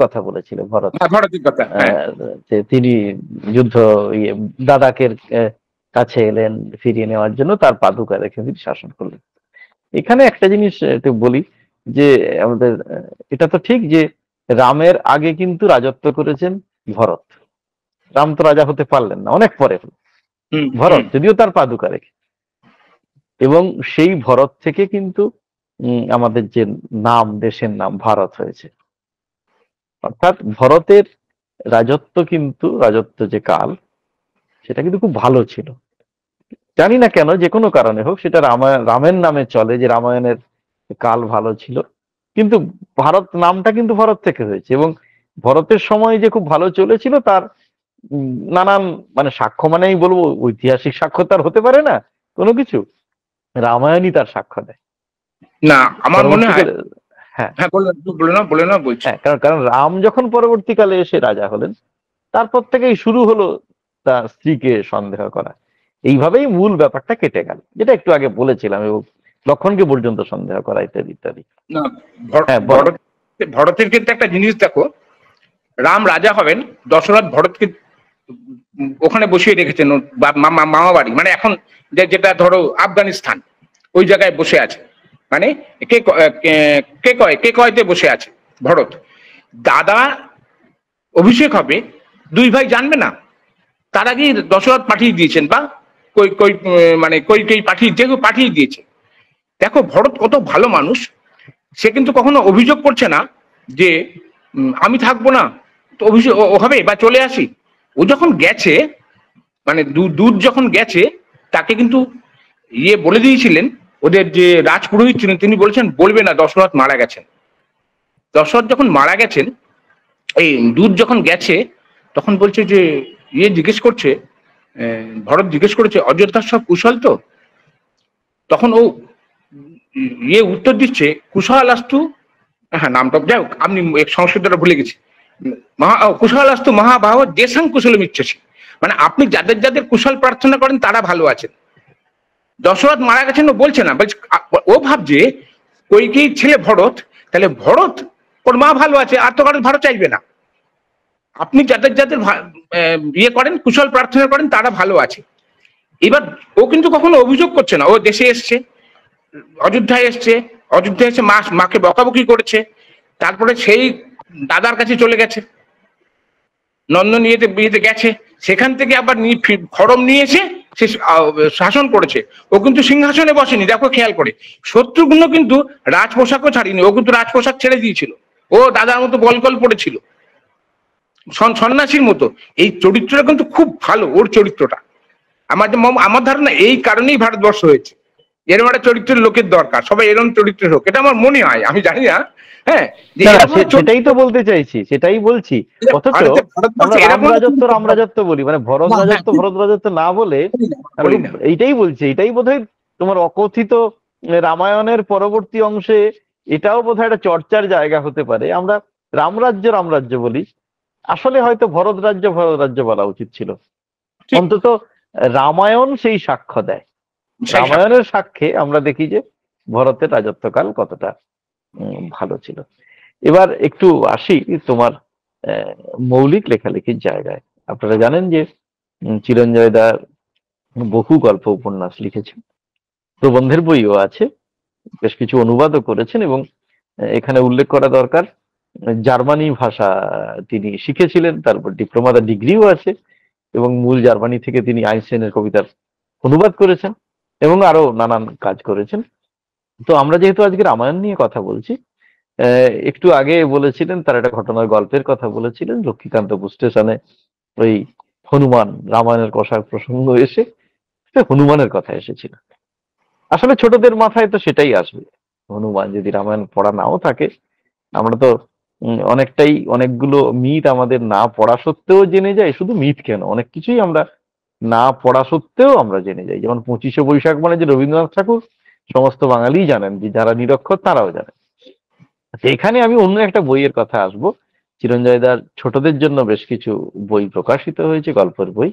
কথা বলেছিল, ভরত। হ্যাঁ, ভরতের কথা, হ্যাঁ। আহ, যে তিনি যুদ্ধ ইয়ে দাদাকের কাছে এলেন ফিরিয়ে নেওয়ার জন্য, তার পাদুকা রেখে তিনি শাসন করলেন। এখানে একটা জিনিস একটু বলি যে আমাদের এটা তো ঠিক যে রামের আগে কিন্তু রাজত্ব করেছেন ভরত। রাম তো রাজা হতে পারলেন না, অনেক পরে হলো হুম, হুম। ভরত, যদিও তার পাদুকা রেখে। এবং সেই ভরত থেকে কিন্তু আমাদের যে নাম, দেশের নাম ভারত হয়েছে। অর্থাৎ ভরতের রাজত্ব যে কাল, সেটা কিন্তু খুব ভালো ছিল। জানি না কেন, যে কোনো কারণে হোক, সেটা রামের নামে চলে যে রামায়ণের কাল ভালো ছিল। কিন্তু ভারত নামটা কিন্তু ভরত থেকে হয়েছে, এবং ভরতের সময় যে খুব ভালো চলেছিল তার নানান মানে সাক্ষ্য, মানেই বলবো ঐতিহাসিক সাক্ষ্য তার হতে পারে না কোনো কিছু, রামায়ণই তার সাক্ষ্য দেয় না, আমার মনে হয়। পরবর্তীকালে। হ্যাঁ, হ্যাঁ, বলে না বলছি। হ্যাঁ, কারণ কারণ রাম যখন পরবর্তীকালে এসে রাজা হলেন, তারপর থেকেই শুরু হলো তার স্ত্রীকে সন্দেহ করা। এইভাবেই মূল ব্যাপারটা কেটে গেল, যেটা একটু আগে বলেছিলাম, এবং লক্ষণকে পর্যন্ত সন্দেহ করা, ইত্যাদি ইত্যাদি। না, হ্যাঁ, বলো। ভরত ভরতের ক্ষেত্রে একটা জিনিস দেখো, রাম রাজা হবেন, দশরথ ভরতকে ওখানে বসিয়ে রেখেছেন ওর মামা বাড়ি, মানে এখন যেটা ধরো আফগানিস্তান, ওই জায়গায় বসে আছে। মানে কে কয়তে বসে আছে ভরত। দাদা অভিষেক হবে, দুই ভাই জানবে না, তার আগেই দশরথ পাঠিয়ে দিয়েছেন, বা কই কই মানে কই পাঠিয়ে দিয়েছে। দেখো ভরত কত ভালো মানুষ, সে কিন্তু কখনো অভিযোগ করছে না যে আমি থাকবো না, তো অভিযোগ ও হবে বা চলে আসি। ও যখন গেছে, মানে দূত যখন গেছে, তাকে কিন্তু বলে দিয়েছিলেন, ওদের যে রাজপুরোহিত ছিলেন তিনি বলেছেন বলবে না দশরথ মারা গেছেন। দশরথ যখন মারা গেছেন, এই দূত যখন গেছে, তখন বলছে যে জিজ্ঞেস করছে, ভরত জিজ্ঞেস করেছে অযোধ্যার সব কুশল তো? তখন ও উত্তর দিচ্ছে কুশল আস্তু, হ্যাঁ নামটা যাই হোক, আপনি সংস্কৃতটা ভুলে গেছি, কুশল আস্তু মহাবাহ দেশাং কুশলম ইচ্ছাসী, মানে আপনি যাদের যাদের কুশল প্রার্থনা করেন তারা ভালো আছেন। দশরথ মারা গেছেন ও বলছে না, বলছে ও ভাবছে কইকেয়ীর ছেলে ভরত, তাহলে ভরত ওর মা ভালো আছে, আর তো কারণ ভারত চাইবে না। আপনি যাদের যাদের করেন, কুশল প্রার্থনা করেন, তারা ভালো আছে। এবার ও কিন্তু কখনো অভিযোগ করছে না, ও দেশে এসছে, অযোধ্যায় এসে মাকে বকাবকি করেছে, তারপরে সেই দাদার কাছে চলে গেছে, নন্দন বিয়েতে গেছে, সেখান থেকে আবার খড়ম নিয়ে এসে সে শাসন করেছে। ও কিন্তু সিংহাসনে বসেনি, দেখো খেয়াল করে। শত্রুঘ্ন কিন্তু রাজপোশাকও ছাড়িনি, ও কিন্তু রাজপোশাক ছেড়ে দিয়েছিল, ও দাদার মতো বলকল পড়েছিল, সন্ন্যাসীর মতো। এই চরিত্রটা কিন্তু খুব ভালো, ওর চরিত্রটা। আমার ধারণা এই কারণেই ভারতবর্ষ হয়েছে, এরকম একটা চরিত্রের লোকের দরকার, সবাই এরকম চরিত্রের হোক, এটা আমার মনে হয়, আমি জানি না। হ্যাঁ, সেটাই তো বলতে চাইছি, সেটাই বলছি। অথচ আমরা রাম রাজত্ব বলি, মানে ভরত রাজত্ব না বলে এইটাই বলছি। এটাই বোধহয় তোমার অকথিত রামায়ণের পরবর্তী অংশে এটাও বোধহয় একটা চর্চার জায়গা হতে পারে। আমরা রামরাজ্য বলি, আসলে হয়তো ভরত রাজ্য বলা উচিত ছিল। অন্তত রামায়ণ সেই সাক্ষ্য দেয়, রামায়ণের সাক্ষ্যে আমরা দেখি যে ভরতের রাজত্বকাল কতটা ভালো ছিল। এবার একটু আসি তোমার মৌলিক লেখালেখির জায়গায়। আপনারা জানেন যে চিরঞ্জয় দা বহু গল্প উপন্যাস লিখেছেন, প্রবন্ধের বইও আছে, বেশ কিছু অনুবাদও করেছেন, এবং এখানে উল্লেখ করা দরকার জার্মানি ভাষা তিনি শিখেছিলেন, তারপর ডিপ্লোমার ডিগ্রিও আছে, এবং মূল জার্মানি থেকে তিনি আইনস্টাইনের কবিতার অনুবাদ করেছেন, এবং আরো নানান কাজ করেছেন। তো আমরা যেহেতু আজকে রামায়ণ নিয়ে কথা বলছি, একটু আগে বলেছিলেন তার একটা ঘটনার গল্পের কথা বলেছিলেন, লক্ষ্মীকান্তপুর স্টেশনে ওই হনুমান রামায়ণের কষার প্রসঙ্গ এসে হনুমানের কথা এসেছিল। আসলে ছোটদের মাথায় তো সেটাই আসবে, হনুমান যদি রামায়ণ পড়া নাও থাকে। আমরা তো অনেকগুলো মিথ আমাদের না পড়া সত্ত্বেও জেনে যাই, শুধু মিথ কেন, অনেক কিছুই আমরা না পড়া সত্ত্বেও আমরা জেনে যাই। যেমন 25শে বৈশাখ মানে যে রবীন্দ্রনাথ ঠাকুর সমস্ত বাঙালি জানেন, যে যারা নিরক্ষর তারাও জানেন। এখানে আমি অন্য একটা বইয়ের কথা আসবো। চিরঞ্জয় দার ছোটদের জন্য বেশ কিছু বই প্রকাশিত হয়েছে, গল্পের বই।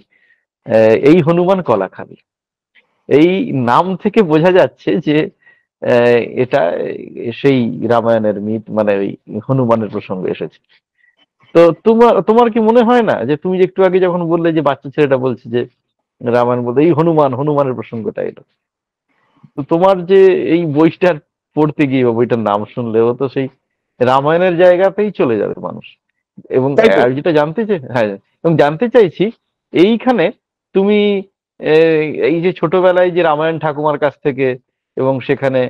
এই হনুমান কলা খাবি, এই নাম থেকে বোঝা যাচ্ছে যে এটা সেই রামায়ণের মিথ, মানে ওই হনুমানের প্রসঙ্গ এসেছে। তো তোমার তোমার কি মনে হয় না যে তুমি যে একটু আগে যখন বললে যে বাচ্চা ছেলেটা বলছে যে রামায়ণ বলতে এই হনুমানের প্রসঙ্গটা এলো, তো তোমার যে এই বইটার পড়তে গিয়ে বা বইটার নাম শুনলেও তো সেই রামায়ণের জায়গাতেই চলে যাবে মানুষ। এবং তাই তো। যেটা জানতে চাই, হ্যাঁ, এবং জানতে চাইছি এইখানে তুমি এই যে ছোটবেলায় যে রামায়ণ ঠাকুমার কাছ থেকে, এবং সেখানে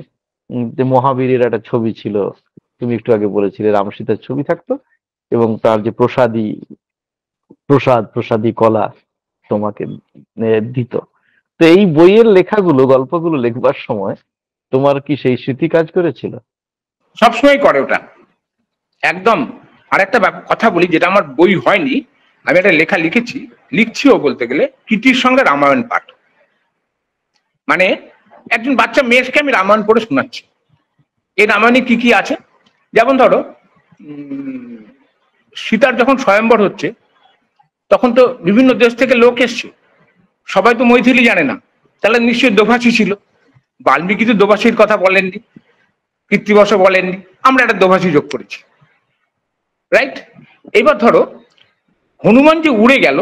যে মহাবীরের একটা ছবি ছিল, তুমি একটু আগে বলেছিলে রাম সীতার ছবি থাকতো, এবং তার যে প্রসাদী কলা তোমাকে দিত। তো এই বইয়ের লেখাগুলো, গল্পগুলো লেখবার সময় তোমার কি সেই স্মৃতি কাজ করেছিল? সবসময় করে ওটা, একদম। আর একটা কথা বলি, যেটা আমার বই হয়নি, আমি একটা লেখা লিখেছি, লিখছিও বলতে গেলে, কীর্তির সঙ্গে রামায়ণ পাঠ। মানে একজন বাচ্চা মেয়েকে আমি রামায়ণ পড়ে শোনাচ্ছি। এই রামায়ণে কি কি আছে, যেমন ধরো সীতার যখন স্বয়ম্বর হচ্ছে, তখন তো বিভিন্ন দেশ থেকে লোক এসছে, সবাই তো মৈথিলি জানে না, তাহলে নিশ্চয়ই দোভাষী ছিল। বাল্মীকি তো দোভাষীর কথা বলেননি, কৃত্তিবশ বলেননি, আমরা একটা দোভাষী যোগ করেছি, রাইট? এবার ধরো হনুমান যে উড়ে গেল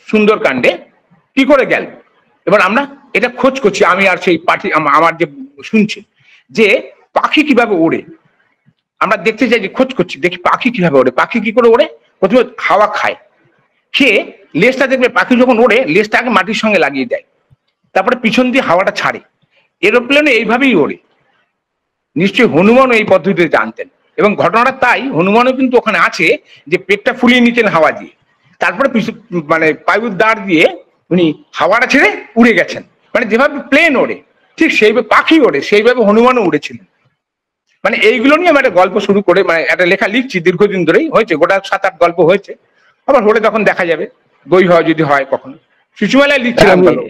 সুন্দরকাণ্ডে, কি করে গেল, এবার আমরা এটা খোঁজ করছি, আমি আর সেই পাখি, আমার যে শুনছে যে পাখি কিভাবে ওড়ে, আমরা দেখতে চাই, যে খোঁজ করছি, দেখি পাখি কিভাবে ওড়ে। পাখি কি করে ওড়ে? প্রথমে হাওয়া খায়, খেয়ে লেজটা দেখবে, পাখি যখন ওড়ে লেজটা আগে মাটির সঙ্গে লাগিয়ে দেয়, তারপরে পিছন দিয়ে হাওয়াটা ছাড়ে। এরোপ্লেনে এইভাবেই ওড়ে। নিশ্চয়ই হনুমানও এই পদ্ধতিতে জানতেন, এবং ঘটনাটা তাই, হনুমানও কিন্তু ওখানে আছে যে পেটটা ফুলিয়ে নিতেন হাওয়া দিয়ে, তারপরে মানে পায়ুর দাঁড় দিয়ে উনি হাওয়াটা ছেড়ে উড়ে গেছেন। মানে যেভাবে প্লেন ওড়ে, ঠিক সেইভাবে পাখি ওড়ে, সেইভাবে হনুমানও উড়েছিলেন। মানে এইগুলো নিয়ে আমি একটা গল্প শুরু করে, মানে একটা লেখা লিখছি দীর্ঘদিন ধরেই, হয়েছে গোটা 7-8 গল্প হয়েছে। আবার হলে তখন দেখা যাবে, বই হয় যদি হয় কখনো। শিশুমেলায় লিখছিলাম আমি গল্প।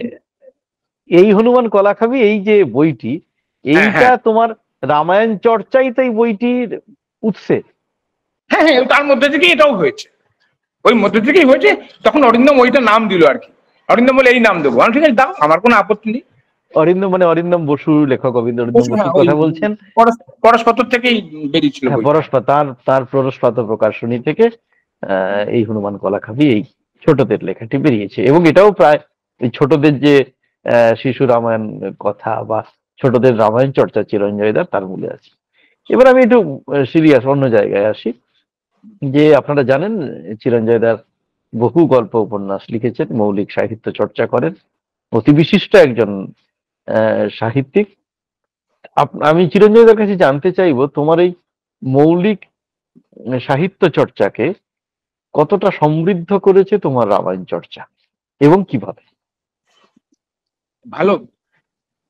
এই হনুমান কলা খাবি, এই যে বইটি, হ্যাঁ, এইটা হ্যাঁ, তোমার রামায়ণ চর্চাই তো এই বইটির উৎসে। হ্যাঁ, হ্যাঁ, তার মধ্যে থেকে এটাও হয়েছে, ওই মধ্যে থেকেই হয়েছে। তখন অরিন্দম ওইটা নাম দিল আর কি, অরিন্দম বলে এই নাম দেবো, আমি ঠিক আছে দাও, আমার কোনো আপত্তি নেই। অরিন্দম মানে অরিন্দম বসু, লেখক অরিন্দম হ্যাঁ, বসুর ওই কথা বলছেন? পরশপত্র থেকেই বেরিয়েছিল হ্যাঁ, বইটা। তার প্ররসপাত প্রকাশনী থেকে এই হনুমান কলা খাবি, এই ছোটদের লেখাটি বেরিয়েছে। এবং এটাও প্রায় এই ছোটদের যে শিশু রামায়ণ কথা বা ছোটদের রামায়ণ চর্চা চিরঞ্জয় দার তার মূলে আছে। এবার আমি একটু সিরিয়াস অন্য জায়গায় আসি, যে আপনারা জানেন চিরঞ্জয় দার বহু গল্প উপন্যাস লিখেছেন, মৌলিক সাহিত্য চর্চা করেন, অতি বিশিষ্ট একজন সাহিত্যিক। আমি চিরঞ্জয় দার কাছে জানতে চাইবো তোমার এই মৌলিক সাহিত্য চর্চাকে কতটা সমৃদ্ধ করেছে তোমার রামায়ণ চর্চা, এবং কিভাবে? ভালো।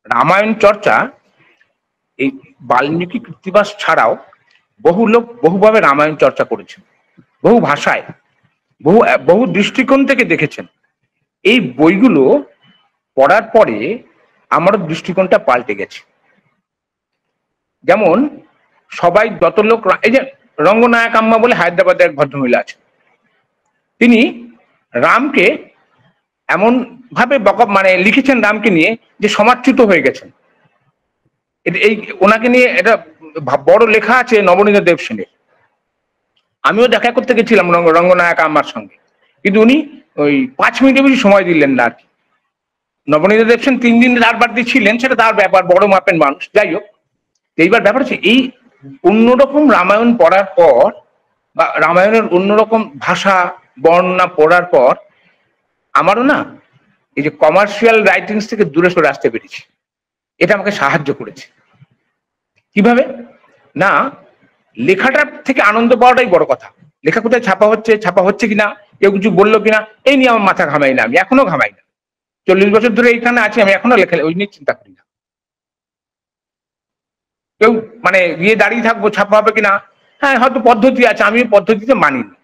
রামায়ণ চর্চা এই বাল্মীকি কৃত্তিবাস ছাড়াও বহু লোক বহুভাবে রামায়ণ চর্চা করেছেন, বহু ভাষায়, বহু বহু দৃষ্টিকোণ থেকে দেখেছেন। এই বইগুলো পড়ার পরে আমারও দৃষ্টিকোণটা পাল্টে গেছে। যেমন সবাই যত লোক, এই যে রঙ্গনায়ক আম্মা বলে হায়দ্রাবাদের এক ভদ্রমহিলা আছে, তিনি রামকে এমন ভাবে মানে লিখেছেন রামকে নিয়ে, যে সমাজচ্যুত হয়ে গেছেন। এই ওনাকে নিয়ে এটা বড় লেখা আছে নবনীত দেব সেনের। আমিও দেখা করতে গেছিলাম রঙ্গনায়ক আম্মার সঙ্গে, কিন্তু উনি ওই 5 মিনিটের বেশি সময় দিলেন না আর কি। নবনীত দেব সেন 3 দিন 4 বার দিয়ে ছিলেন, সেটা তার ব্যাপার, বড় মাপের মানুষ, যাই হোক। এইবার ব্যাপার হচ্ছে, এই অন্যরকম রামায়ণ পড়ার পর, বা রামায়ণের অন্যরকম ভাষা বর্ণনা পড়ার পর, আমারও না এই যে কমার্শিয়াল রাইটিংস থেকে দূরে সরে আসতে পেরেছি। এটা আমাকে সাহায্য করেছে। কিভাবে? না, লেখাটার থেকে আনন্দ পাওয়াটাই বড় কথা। লেখা কোথায় ছাপা হচ্ছে কিনা, কেউ কিছু বললো কিনা, এই নিয়ে আমার মাথা ঘামাই না, আমি এখনো ঘামাই না। 40 বছর ধরে এইখানে আছি, আমি এখনো লেখা ওই নিয়ে চিন্তা করি না। কেউ মানে গিয়ে দাঁড়িয়ে থাকবো ছাপা হবে কিনা, হ্যাঁ হয়তো পদ্ধতি আছে, আমি পদ্ধতিতে মানিনি,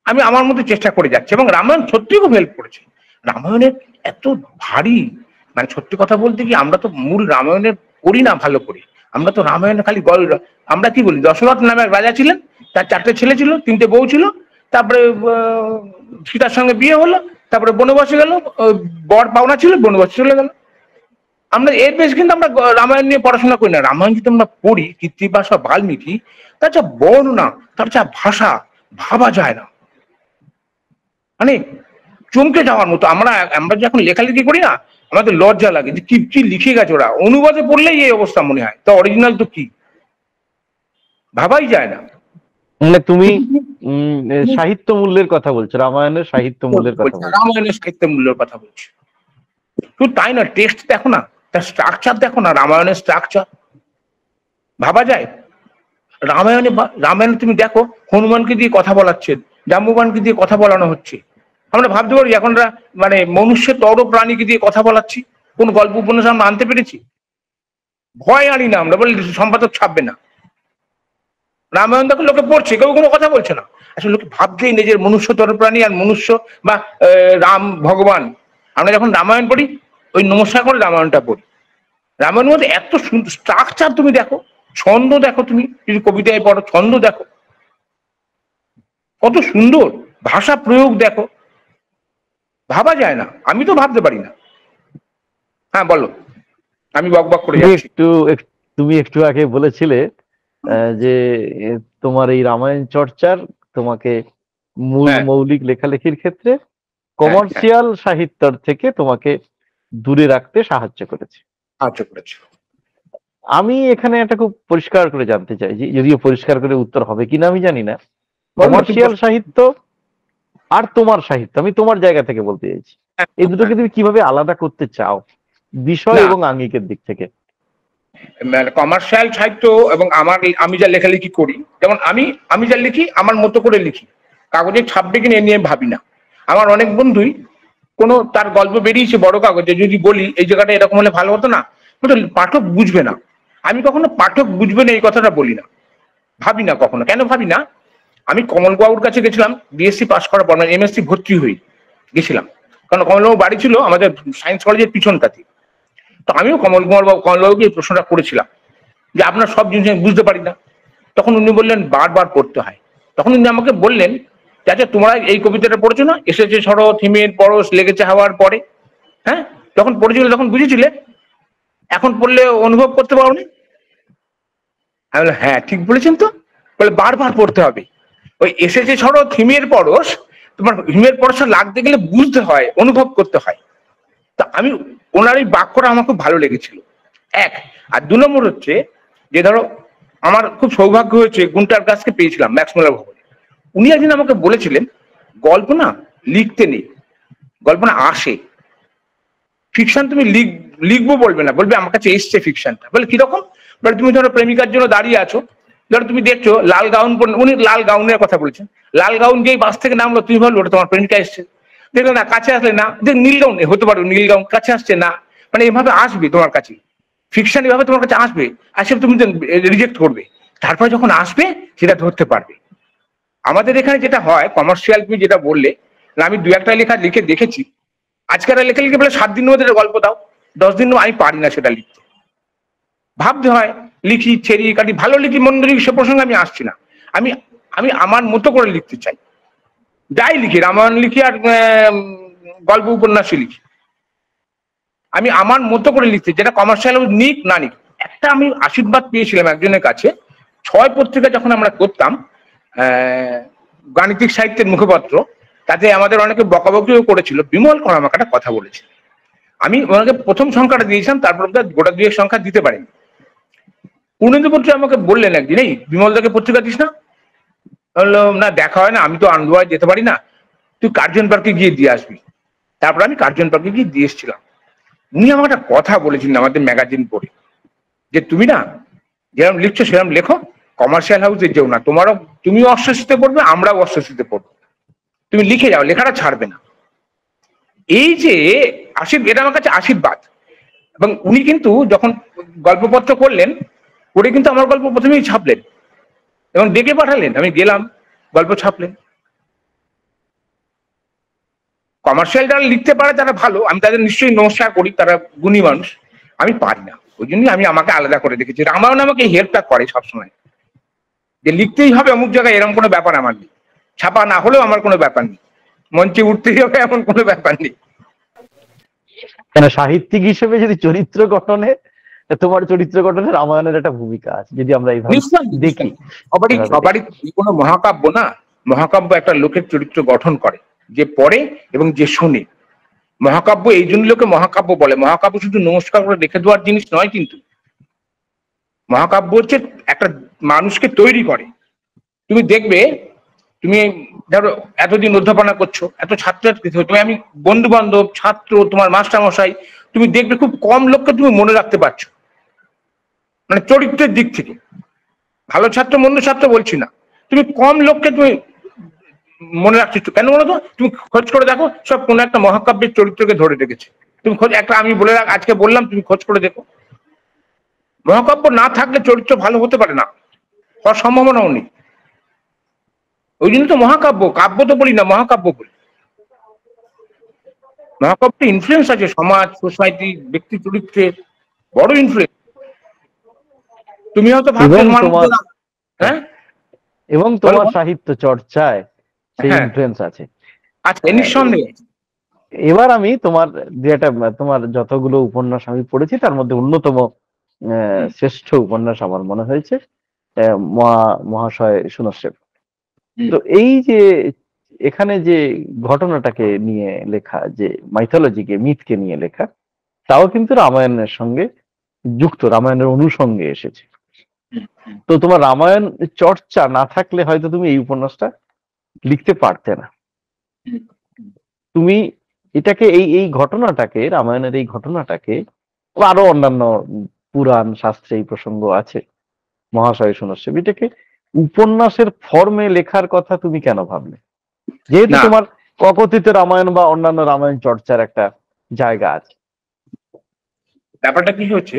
আমি আমার মতো চেষ্টা করে যাচ্ছি। এবং রামায়ণ সত্যি খুব হেল্প করেছে। রামায়ণের এত ভারী, মানে সত্যি কথা বলতে কি, আমরা তো মূল রামায়ণের পড়ি না ভালো করে। আমরা তো রামায়ণে খালি আমরা কি বলি, দশরথ নামে এক রাজা ছিলেন, তার 4টে ছেলে ছিল, 3টে বউ ছিল, তারপরে সীতার সঙ্গে বিয়ে হলো, তারপরে বনবাসে গেল, বর পাওনা ছিল, বনবাসে চলে গেল। আমরা এর বেশ কিন্তু আমরা রামায়ণ নিয়ে পড়াশোনা করি না। রামায়ণ যদি আমরা পড়ি, কৃত্তিবাস বা বাল্মীকি, তার যা বর্ণনা, তার যা ভাষা, ভাবা যায় না, মানে চমকে যাওয়ার মতো। আমরা আমরা যখন লেখালেখি করি না, আমাদের লজ্জা লাগে যে কি কি লিখে গেছে ওরা। অনুবাদে পড়লেই এই অবস্থা মনে হয়, তা অরিজিনাল তো কি ভাবাই যায় না। মানে তুমি সাহিত্য মূল্যের কথা বলছো, রামায়ণের সাহিত্য মূল্যের কথা বলছো। রামায়ণের সাহিত্য মূল্যের কথা বলছি। শুধু তাই না, টেক্সট দেখো না, তার স্ট্রাকচার দেখো না, রামায়ণের স্ট্রাকচার ভাবা যায়। রামায়ণে তুমি দেখো, হনুমানকে দিয়ে কথা বলাচ্ছেন, জাম্বুবানকে দিয়ে কথা বলানো হচ্ছে। আমরা ভাবতে পারি এখন মানে মনুষ্যের তর প্রাণীকে দিয়ে কথা বলাচ্ছি, কোন গল্প উপন্যাস আমরা আনতে পেরেছি? ভয় আনি না, আমরা বলি সম্পাদক ছাপবে না। রামায়ণ দেখো লোকে পড়ছে, কেউ কোনো কথা বলছে না। আসলে লোকে ভাবছেই নিজের মনুষ্য তর প্রাণী আর মনুষ্য বা রাম ভগবান। আমরা যখন রামায়ণ পড়ি, ওই নমস্কার করে রামায়ণটা পড়ি। রামায়ণের মধ্যে এত সুন্দর স্ট্রাকচার তুমি দেখো, ছন্দ দেখো, তুমি যদি কবিতায় পড়ো ছন্দ দেখো কত সুন্দর, ভাষা প্রয়োগ দেখো, ভাবা যায় না। আমি তো ভাবতে পারি না। হ্যাঁ বলো, আমি বক বক করে যাচ্ছি। তুমি একটু আগে বলেছিলে যে তোমার এই রামায়ণ চর্চার তোমাকে মৌলিক লেখালেখির ক্ষেত্রে কমার্শিয়াল সাহিত্যর থেকে তোমাকে দূরে রাখতে সাহায্য করেছে। আমি এখানে একটা খুব পরিষ্কার করে জানতে চাই, যে যদিও পরিষ্কার করে উত্তর হবে কিনা আমি জানি না, কমার্শিয়াল সাহিত্য আর তোমার সাহিত্য, আমি তোমার জায়গা থেকে বলতে চাইছি, এই দুটোকে তুমি কিভাবে আলাদা করতে চাও বিষয় এবং আঙ্গিকের দিক থেকে? কমার্শিয়াল সাহিত্য এবং আমি যা লেখালেখি করি, যেমন আমি যা লিখি আমার মতো করে লিখি, কাগজে ছাপবে কিনা এ নিয়ে ভাবি না। আমার অনেক বন্ধুই কোনো তার গল্প বেরিয়েছে বড় কাগজে, যদি বলি এই জায়গাটা এরকম হলে ভালো হতো না, কিন্তু পাঠক বুঝবে না। আমি কখনো পাঠক বুঝবে না এই কথাটা বলি না, ভাবি না কখনো। কেন ভাবি না? আমি কমলবাবুর কাছে গেছিলাম বিএসসি পাস করার পর, এমএসসি ভর্তি হয়ে গেছিলাম, কারণ কমলবাবু বাড়ি ছিল আমাদের সায়েন্স কলেজের পিছনটাতে। তো আমিও কমলবাবুকে এই প্রশ্নটা করেছিলাম যে আপনার সব জিনিস আমি বুঝতে পারি না। তখন উনি বললেন বারবার পড়তে হয়। তখন উনি আমাকে বললেন যে আচ্ছা তোমরা এই কবিতাটা পড়েছো না, এসেছে ঝড় থিমের পরশ লেগেছে হাওয়ার পরে, হ্যাঁ যখন পড়েছিলে তখন বুঝেছিলে, এখন পড়লে অনুভব করতে পারো না? আমি বললাম হ্যাঁ ঠিক বলেছেন তো। বলে বারবার পড়তে হবে। ওই এসেছে ঝড় থিমের পরশ, তোমার হিমের পরশটা লাগতে গেলে বুঝতে হয়, অনুভব করতে হয়। তা আমি ওনার এই বাক্যটা আমার খুব ভালো লেগেছিল, এক। আর 2 নম্বর হচ্ছে যে ধরো আমার খুব সৌভাগ্য হয়েছে গুন্টার গাছকে পেয়েছিলাম ম্যাক্সমুলার ভবনে। উনি একদিন আমাকে বলেছিলেন গল্প না লিখতে নেই, গল্প না আসে। ফিকশন তুমি লিখবো বলবে না, বলবে আমার কাছে এসছে ফিকশনটা। বলে কিরকম? বলে তুমি ধরো প্রেমিকার জন্য দাঁড়িয়ে আছো, ধরো তুমি দেখছো লাল গাউন, উনি লাল গাউনের কথা বলেছেন, লাল গাউন যেই বাস থেকে নামলো তুমি ভাবলো ওটা তোমার প্রেমিকা এসছে। দেখলে না, কাছে আসলে না, দেখ নীল গাউন হতে পারে, নীল গাউন কাছে আসছে না, মানে এভাবে আসবে তোমার কাছে, ফিকশন এভাবে তোমার কাছে আসবে, আসে তুমি রিজেক্ট করবে, তারপরে যখন আসবে সেটা ধরতে পারবে। আমাদের এখানে যেটা হয় কমার্শিয়াল, তুমি যেটা বললে, আমি 2-1টা লেখা লিখে দেখেছি। আজকের লেখা লিখে বলে 7 দিনের মধ্যে গল্প দাও, 10 দিন, আমি পারি না সেটা লিখতে। ভাবতে হয়, লিখি ছেড়ি কাটি, ভালো লিখি মন্দ লিখি সে প্রসঙ্গে আমি আসছি না। আমি আমি আমার মতো করে লিখতে চাই, যাই লিখি, রামায়ণ লিখি আর গল্প উপন্যাসই লিখি, আমি আমার মতো করে লিখতে, যেটা কমার্শিয়াল নিক না নিক। একটা আমি আশীর্বাদ পেয়েছিলাম একজনের কাছে, 6 পত্রিকা যখন আমরা করতাম গাণিতিক সাহিত্যের মুখপত্র, তাতে আমাদের অনেকে বকাবকিও করেছিল। বিমল কর আমাকে একটা কথা বলেছে, আমি ওনাকে প্রথম সংখ্যাটা দিয়েছিলাম, তারপর গোটা 2 সংখ্যা দিতে পারিনি। পূর্ণেন্দু পত্র আমাকে বললেন একদিন, এই বিমলদাকে পত্রিকা দিস না? বললো না দেখা হয় না, আমি তো আনন্দবাজার যেতে পারি না, তুই কার্জন পার্কে গিয়ে দিয়ে আসবি। তারপর আমি কার্জন পার্কে গিয়ে দিয়ে এসেছিলাম। উনি আমাকে একটা কথা বলেছিলেন আমাদের ম্যাগাজিন পড়ে, যে তুমি না যেরকম লিখছো সেরকম লেখো, কমার্শিয়াল হাউসে যেও না, তুমিও অস্বস্তিতে পড়বে, আমরাও অস্বস্তিতে পড়বো, তুমি লিখে যাও, লেখাটা ছাড়বে না। এই যে এটা আমার কাছে আশীর্বাদ। এবং উনি কিন্তু যখন গল্পপত্র করলেন, করে কিন্তু আমার গল্প প্রথমেই ছাপলেন এবং ডেকে পাঠালেন, আমি গেলাম, গল্প ছাপলেন। কমার্শিয়াল যারা লিখতে পারে তারা ভালো, আমি তাদের নিশ্চয়ই নমস্কার করি, তারা গুণী মানুষ। আমি পারি না, ওই জন্যই আমি আমাকে আলাদা করে দেখেছি। রামায়ণ আমাকে হেল্পটা করে সবসময়, যে লিখতেই হবে অমুক জায়গায়, এরকম কোনো ব্যাপার আমার নেই। ছাপা না হলেও আমার কোনো ব্যাপার নেই, মঞ্চে উঠতেই হবে এমন কোনো ব্যাপার নেই। কেন সাহিত্যিক হিসেবে যদি চরিত্র গঠনে, তোমার চরিত্র গঠনে রামায়ণের একটা ভূমিকা আছে, যদি আমরা এইভাবে দেখি। সবারই কোনো মহাকাব্য না, মহাকাব্য একটা লোকের চরিত্র গঠন করে, যে পড়ে এবং যে শুনে। মহাকাব্য এই জন্য লোকে মহাকাব্য বলে। মহাকাব্য শুধু নমস্কার করে রেখে দেওয়ার জিনিস নয়, কিন্তু মহাকাব্য হচ্ছে একটা মানুষকে তৈরি করে। তুমি দেখবে, তুমি ধরো এতদিন অধ্যাপনা করছো, এত ছাত্রছাত্রী, তুমি আমি বন্ধু বান্ধব, ছাত্র, তোমার মাস্টার মশাই, তুমি দেখবে খুব কম লোককে তুমি মনে রাখতে পারছো, মানে চরিত্রের দিক থেকে। ভালো ছাত্র মন্দ ছাত্র বলছি না, তুমি কম লোককে তুমি মনে রাখছো। কেন বলো তো? তুমি খোঁজ করে দেখো, সব কোনো একটা মহাকাব্যের চরিত্রকে ধরে রেখেছে। তুমি খোঁজ একটা, আমি বলে রাখ, আজকে বললাম, তুমি খোঁজ করে দেখো। মহাকাব্য না থাকলে চরিত্র ভালো হতে পারে না, হওয়ার সম্ভাবনাও নেই। ওই জন্য তো মহাকাব্য, কাব্য তো বলি না, মহাকাব্য বলি। মহাকাব্যে ইনফ্লুয়েন্স আছে সমাজ, সোসাইটি, ব্যক্তি চরিত্রের বড় ইনফ্লুয়েন্স। তুমি হয়তো ভাবছো হ্যাঁ, এবং তোমার সাহিত্য চর্চায় সেই ইনফ্লুয়েন্স আছে। আচ্ছা, নিঃসন্দেহে। এবার আমি তোমার যেটা, তোমার যতগুলো উপন্যাস আমি পড়েছি তার মধ্যে অন্যতম শ্রেষ্ঠ উপন্যাস আমার মনে হয়েছে মহাশয় সুনশ্রেব। তো এই যে এখানে যে ঘটনাটাকে নিয়ে লেখা, যে মাইথোলজিকে, মিথকে নিয়ে লেখা, তাও কিন্তু রামায়ণের সঙ্গে যুক্ত, রামায়ণের অনুষঙ্গে এসেছে। তো তোমার রামায়ণ চর্চা না থাকলে হয়তো তুমি এই উপন্যাসটা লিখতে পারতে না। তুমি এটাকে, এই ঘটনাটাকে, রামায়ণের এই ঘটনাটাকে, আরো অন্যান্য পুরাণ শাস্ত্রে এই প্রসঙ্গ আছে, মহাশয় সুনশ্রেব, এটাকে উপন্যাসের ফর্মে লেখার কথা তুমি কেন ভাবলে? যেহেতু তোমার ককথিত রামায়ণ বা অন্যান্য রামায়ণ চর্চার একটা জায়গা আছে। ব্যাপারটা কি হচ্ছে,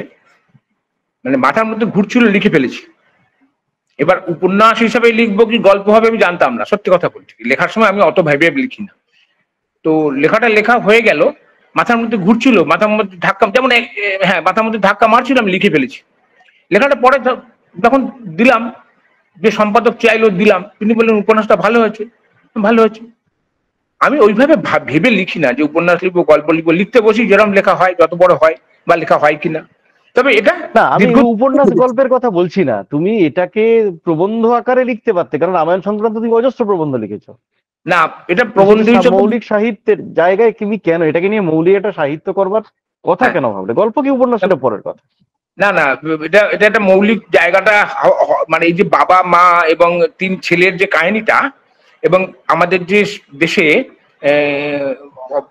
মানে মাথার মধ্যে ঘুরছিল, লিখে ফেলেছি। এবার উপন্যাস হিসাবে লিখবো কি গল্প হবে আমি জানতাম না, সত্যি কথা বলছি। লেখার সময় আমি অত ভেবে লিখি না। তো লেখাটা লেখা হয়ে গেল, মাথার মধ্যে ঘুরছিল, মাথার মধ্যে ধাক্কা, যেমন হ্যাঁ, মাথার মধ্যে ধাক্কা মারছিল, আমি লিখে ফেলেছি। লেখাটা পরে যখন দিলাম, যে সম্পাদক চাইলো, দিলাম, তিনি বললেন উপন্যাসটা ভালো হয়েছে। ভালো হয়েছে। আমি ওইভাবে ভেবে লিখি না যে উপন্যাস লিখবো, গল্প লিখবো। লিখতে বসি, যেরকম লেখা হয়, যত বড় হয় বা লেখা হয় কিনা। তবে এটা না, আমি উপন্যাস গল্পের কথা বলছি না, তুমি এটাকে প্রবন্ধ আকারে লিখতে পারতে, কারণ রামায়ণ সংক্রান্ত তুমি অজস্র প্রবন্ধ লিখেছো। না, এটা প্রবন্ধ মৌলিক সাহিত্যের জায়গায় তুমি কেন এটাকে নিয়ে মৌলিক একটা সাহিত্য করবার কথা কেন ভাবলে? গল্প কি উপন্যাস, এটা পরের কথা। না না, এটা একটা মৌলিক জায়গাটা, মানে এই যে বাবা মা এবং 3 ছেলের যে কাহিনীটা, এবং আমাদের যে দেশে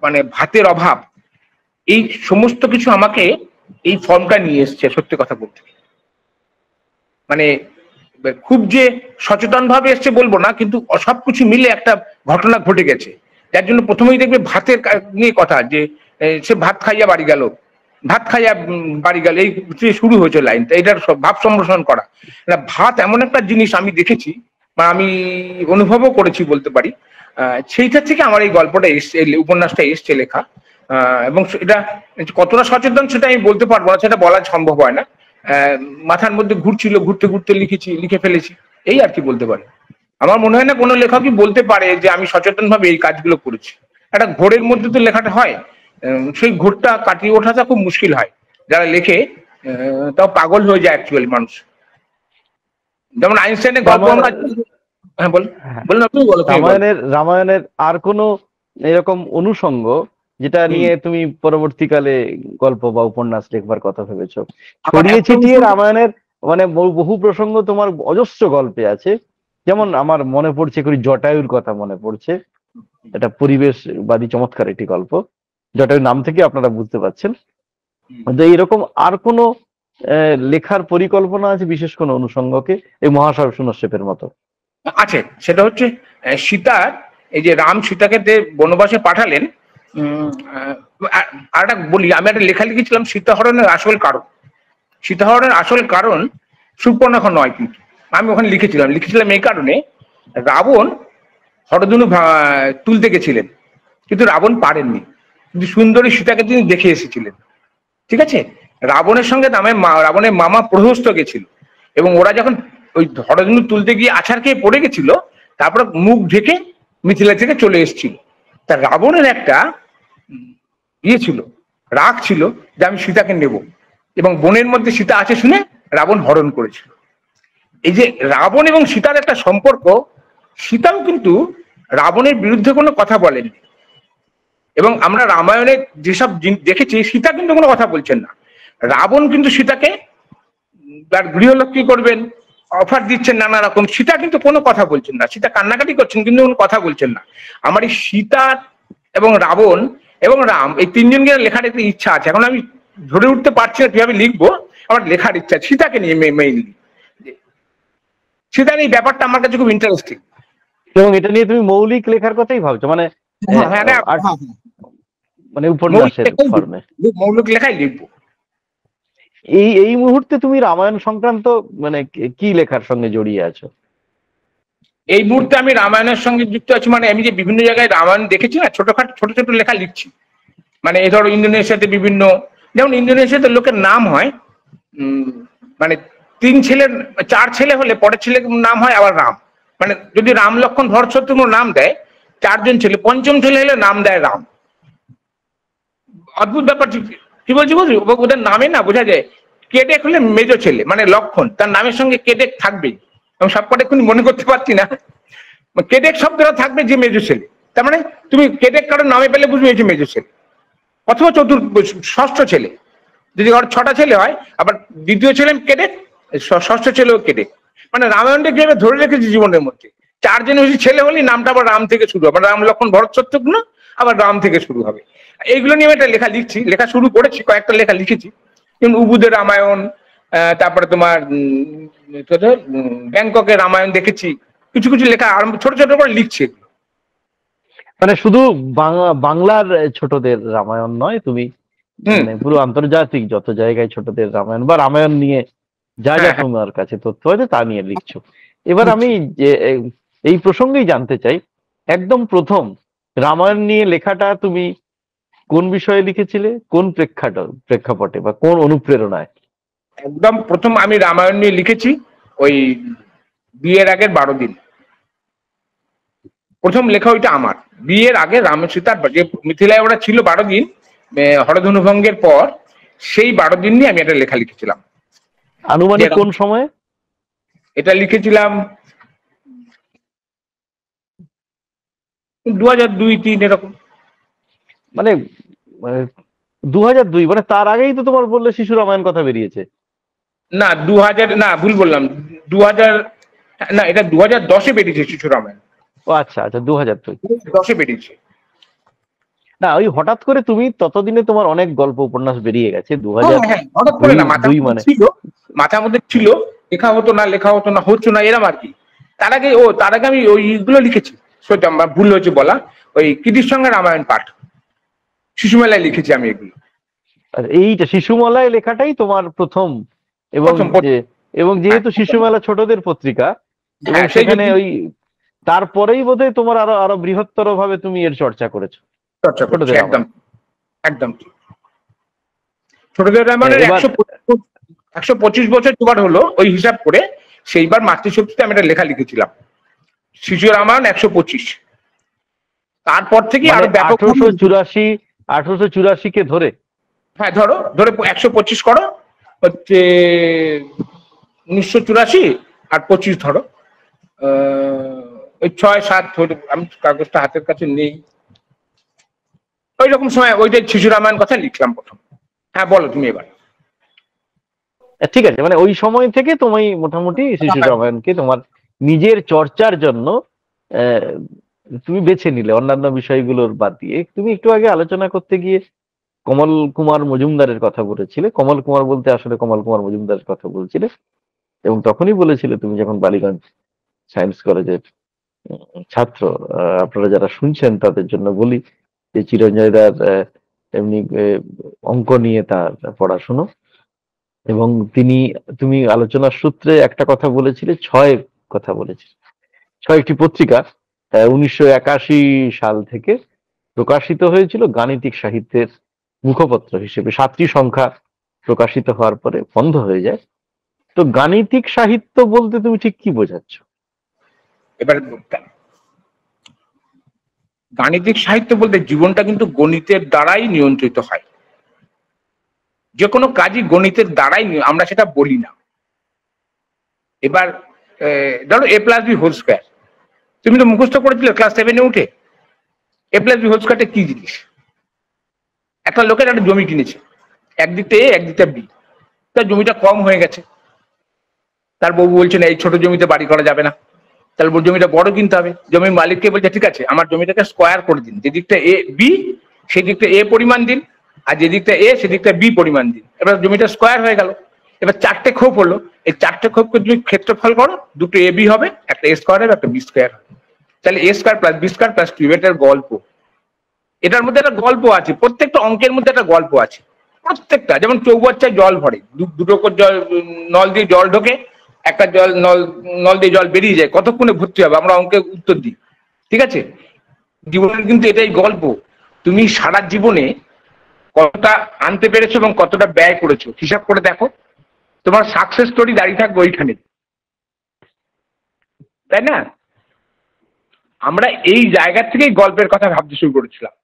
মানে ভাতের অভাব, এই সমস্ত কিছু আমাকে এই ফর্মটা নিয়ে এসছে, সত্যি কথা বলতে। মানে খুব যে সচেতন ভাবে এসছে বলবো না, কিন্তু সবকিছু মিলে একটা ঘটনা ঘটে গেছে। যার জন্য প্রথমেই দেখবে ভাতের নিয়ে কথা, যে সে ভাত খাইয়া বাড়ি গেল, ভাত খাইয়া বাড়ি গেল, এই শুরু হয়েছে লাইনটা। এটার ভাব সম্প্রসারণ করা। ভাত এমন একটা জিনিস আমি দেখেছি, বা আমি অনুভবও করেছি বলতে পারি। সেইটা থেকে আমার এই গল্পটা এসছে, উপন্যাসটা এসছে লেখা। এবং এটা কতটা সচেতন সেটা আমি বলতে পারবো না, সেটা বলা সম্ভব হয় না। মাথার মধ্যে ঘুরছিল, ঘুরতে ঘুরতে লিখেছি, লিখে ফেলেছি, এই আর কি বলতে পারি। আমার মনে হয় না কোনো লেখকই বলতে পারে যে আমি সচেতন ভাবে এই কাজগুলো করেছি। একটা ঘোরের মধ্যে তো লেখাটা হয়, সেই ঘোরটা কাটিয়ে ওঠাটা খুব মুশকিল হয়। যারা লেখে তাও পাগল হয়ে যায় অ্যাকচুয়ালি মানুষ। যেমন আইনস্টাইনের গল্প আমরা, হ্যাঁ বল, রামায়ণের আর কোন এরকম অনুষঙ্গ যেটা নিয়ে তুমি পরবর্তীকালে গল্প বা উপন্যাস লিখবার কথা ভেবেছো? ছড়িয়ে ছিটিয়ে রামায়ণের মানে বহু প্রসঙ্গ তোমার অজস্র গল্পে আছে। যেমন আমার মনে পড়ছে, জটায়ুর কথা মনে পড়ছে, এটা পরিবেশবাদী চমৎকার একটি গল্প। জটায়ুর নাম থেকে আপনারা বুঝতে পারছেন। এইরকম আর কোন লেখার পরিকল্পনা আছে, বিশেষ কোন অনুষঙ্গকে, এই মহাশয় সুনশ্রেবের মতো? আছে, সেটা হচ্ছে সীতার, এই যে রাম সীতাকে বনবাসে পাঠালেন। আর একটা বলি, আমি একটা লেখা লিখেছিলাম সীতাহরণের আসল কারণ। সীতাহরণের আসল কারণ সুপর্ণখা নয়, কিন্তু আমি ওখানে লিখেছিলাম এই কারণে, রাবণ হরধনু তুলতে গেছিলেন, কিন্তু রাবণ পারেননি, কিন্তু সুন্দরী সীতাকে তিনি দেখে এসেছিলেন। ঠিক আছে, রাবণের সঙ্গে রাবণের মামা প্রহস্ত গেছিল, এবং ওরা যখন ওই হরধনু তুলতে গিয়ে আছাড় খেয়ে পড়ে গেছিল, তারপরে মুখ ঢেকে মিথিলা থেকে চলে এসেছিল। তা রাবণের একটা ইয়ে ছিল, রাগ ছিল যে আমি সীতাকে নেব, এবং বনের মধ্যে সীতা আছে শুনে রাবণ হরণ করেছিল। এই যে রাবণ এবং সীতার একটা সম্পর্ক, সীতাও কিন্তু রাবণের বিরুদ্ধে কোনো কথা বলেননি, এবং আমরা রামায়ণে যেসব দেখেছি সীতা কিন্তু কোনো কথা বলছেন না। রাবণ কিন্তু সীতাকে তার গৃহলক্ষ্মী করবেন অফার দিচ্ছেন নানা রকম, সীতা কিন্তু কোনো কথা বলছেন না, সীতা কান্নাকাটি করছেন কিন্তু কোনো কথা বলছেন না। আমার এই সীতা এবং রাবণ এবং রাম এই তিনজনকে লেখার একটা ইচ্ছা আছে, এখন আমি ধরে উঠতে পারছি না কিভাবে লিখবো, আমার লেখার ইচ্ছা সীতাকে নিয়ে মেইনলি। সীতার এই ব্যাপারটা আমার কাছে খুব ইন্টারেস্টিং, এবং এটা নিয়ে তুমি মৌলিক লেখার কথাই ভাবছো, মানে মানে উপন্যাসের ফর্মে মৌলিক লেখাই লিখবো। এই মুহূর্তে তুমি রামায়ণ সংক্রান্ত মানে কি লেখার সঙ্গে জড়িয়ে আছো? এই মুহূর্তে আমি রামায়ণের সঙ্গে যুক্ত আছি, মানে আমি যে বিভিন্ন জায়গায় রামায়ণ দেখেছি না, ছোট ছোট লেখা লিখছি। মানে এই ধরো ইন্দোনেশিয়াতে বিভিন্ন, যেমন ইন্দোনেশিয়াতে লোকের নাম হয় মানে 4 ছেলে হলে পরের ছেলের নাম হয় আবার রাম, মানে যদি রাম লক্ষণ ভরত শত্রুঘ্ন নাম দেয় 4জন ছেলে, 5ম ছেলে হলে নাম দেয় রাম। অদ্ভুত ব্যাপার, কি বলছি বুঝলি, ওদের নামে না বোঝা যায়। কেডেক হলে মেজ ছেলে, মানে লক্ষণ, তার নামের সঙ্গে কেডেক থাকবেই, আমি সবকটা এক্ষুনি মনে করতে পারছি না, কেডেক শব্দটা থাকবে যে মেজ ছেলে, তার মানে তুমি কেডেক কারোর নামে পেলে বুঝবে এই যে মেজ ছেলে, অথবা ষষ্ঠ ছেলে। যদি ওর 6টা ছেলে হয়, আবার দ্বিতীয় ছেলে কেডেক, ষষ্ঠ ছেলেও কেডেক। মানে রামায়ণটা কিভাবে ধরে রেখেছি জীবনের মধ্যে, 4 জন বেশি ছেলে হলেই নামটা আবার রাম থেকে শুরু হবে, রাম লক্ষণ ভরত শত্রুঘ্ন আবার রাম থেকে শুরু হবে। এইগুলো নিয়ে আমি একটা লেখা লিখছি, লেখা শুরু করেছি, কয়েকটা লেখা লিখেছি, যেমন উবুদের রামায়ণ, তারপরে তোমার ব্যাংককের রামায়ণ দেখেছি, কিছু কিছু লেখা ছোট ছোট করে লিখছি। মানে শুধু বাংলার ছোটদের রামায়ণ নয়, তুমি মানে পুরো আন্তর্জাতিক যত জায়গায় ছোটদের রামায়ণ বা রামায়ণ নিয়ে যা যা তোমার কাছে তথ্য আছে তা নিয়ে লিখছো। এবার আমি যে এই প্রসঙ্গেই জানতে চাই, একদম প্রথম রামায়ণ নিয়ে লেখাটা তুমি কোন বিষয়ে লিখেছিলে, কোন প্রেক্ষাপটে বা কোন অনুপ্রেরণায়? একদম প্রথম আমি রামায়ণ নিয়ে লিখেছি ওই বিয়ের আগের 12 দিন, প্রথম লেখা ওইটা আমার। বিয়ের আগে রাম সীতার যে মিথিলায় ওরা ছিল 12 দিন হরধনুভঙ্গের পর, সেই 12 দিন নিয়ে আমি একটা লেখা লিখেছিলাম। আনুমানিক কোন সময় এটা লিখেছিলাম? 2002-03 এরকম। মানে 2002, মানে তার আগেই তো তোমার বললে শিশু রামায়ণ কথা বেরিয়েছে। না 2000, না ভুল বললাম, 2000 না, এটা 2010-এ বেরিয়েছে শিশু রামায়ণ। ও আচ্ছা আচ্ছা, 2010-এ বেরিয়েছে। না, ওই হঠাৎ করে তুমি ততদিনে তোমার অনেক গল্প উপন্যাস বেরিয়ে গেছে। হঠাৎ করে না, মানে মাথার মধ্যে ছিল, লেখা হতো না হচ্ছে না এরম আর কি। তার আগে আমি ওইগুলো লিখেছি, আমার ভুল হয়েছে বলা, ওই কৃতির সঙ্গে রামায়ণ পাঠ শিশুমেলায় লিখেছি আমি এগুলো। এইটা শিশুমেলায় লেখাটাই তোমার প্রথম, এবং যেহেতু শিশুমেলা ছোটদের পত্রিকা, এবং সেখানে ওই তারপরেই বোধহয় তোমার আরো বৃহত্তর ভাবে তুমি এর চর্চা করেছো। একদম একদম ছোটদের রামায়ণের 125 বছর জোগাড় হলো ওই হিসাব করে, সেইবার মাতৃশক্তিতে আমি একটা লেখা লিখেছিলাম, শিশু রামায়ণ 125। তারপর থেকে আরো ব্যাপক 1884 কে ধরে, হ্যাঁ ধরো 125 করো, হচ্ছে 1984 আর 25 ধরো, ওই 6-7 ধরে, আমি কাগজটা হাতের কাছে নেই, ওই রকম সময় ওইটা শিশু রামায়ণ কথা লিখলাম প্রথম। হ্যাঁ বলো তুমি এবার। ঠিক আছে, মানে ওই সময় থেকে তুমি মোটামুটি শিশু রামায়ণকে তোমার নিজের চর্চার জন্য তুমি বেছে নিলে, অন্যান্য বিষয়গুলোর বাদ দিয়ে। তুমি একটু আগে আলোচনা করতে গিয়ে কমল কুমার মজুমদারের কথা বলেছিলে, কমল কুমার বলতে আসলে কমল কুমার মজুমদারের কথা বলছিলে, এবং তখনই বলেছিলে তুমি যখন বালিগঞ্জ সায়েন্স কলেজের ছাত্র। আপনারা যারা শুনছেন তাদের জন্য বলি যে চিরঞ্জয় দার এমনি অঙ্ক নিয়ে তার পড়াশুনো, এবং তুমি আলোচনার সূত্রে একটা কথা বলেছিলে, 6 কথা বলেছিলে। 6টি পত্রিকা 1981 সাল থেকে প্রকাশিত হয়েছিল গাণিতিক সাহিত্যের মুখপত্র হিসেবে। 7টি সংখ্যা প্রকাশিত হওয়ার পরে বন্ধ হয়ে যায়। তো গাণিতিক সাহিত্য বলতে তুমি ঠিক কি বোঝাচ্ছ? এবার গাণিতিক সাহিত্য বলতে জীবনটা কিন্তু গণিতের দ্বারাই নিয়ন্ত্রিত হয়, যে কোনো কাজই গণিতের দ্বারাই আমরা সেটা বলি না। এবার ধরো এ প্লাস বি হোল স্কোয়ার, তুমি তো মুখস্থ করেছিলে ক্লাস 7-এ উঠে। এ প্লাস বি হোল স্কোয়ারটা কি জিনিস? একটা লোকের একটা জমি কিনেছে, একদিকটা এ একদিকটা বি, তার জমিটা কম হয়ে গেছে। তার বউ বলছে না এই ছোট জমিতে বাড়ি করা যাবে না, তাহলে জমিটা বড় কিনতে হবে। জমির মালিককে বলছে ঠিক আছে আমার জমিটাকে স্কোয়ার করে দিন, যে দিকটা এ বি সেই দিকটা এ পরিমাণ দিন, আর যে দিকটা এ সেদিকটা বি পরিমাণ দিন। এবার জমিটা স্কোয়ার হয়ে গেল। এবার 4টে খোপ হলো, এই 4টে খোপকে তুমি ক্ষেত্রফল করো, দুটো এ বি হবে, একটা এ স্কোয়ার হবে একটা বি স্কোয়ার হবে। তাহলে A square plus B square plus 2, এটার গল্প। এটার মধ্যে একটা গল্প আছে, প্রত্যেকটা অঙ্কের মধ্যে একটা গল্প আছে প্রত্যেকটা। যেমন চৌবাচ্চায় জল ভরে, দুটো করে জল, নল দিয়ে জল ঢোকে, একটা জল নল দিয়ে জল বেরিয়ে যায়, কতক্ষণে ভর্তি হবে আমরা অঙ্কের উত্তর দিই। ঠিক আছে, জীবনের কিন্তু এটাই গল্প। তুমি সারা জীবনে কতটা আনতে পেরেছো এবং কতটা ব্যয় করেছো হিসাব করে দেখো, তোমার সাকসেস স্টোরি দাঁড়িয়ে থাকবে ওইখানে, তাই না? আমরা এই জায়গা থেকেই গল্পের কথা ভাবতে শুরু করেছিলাম।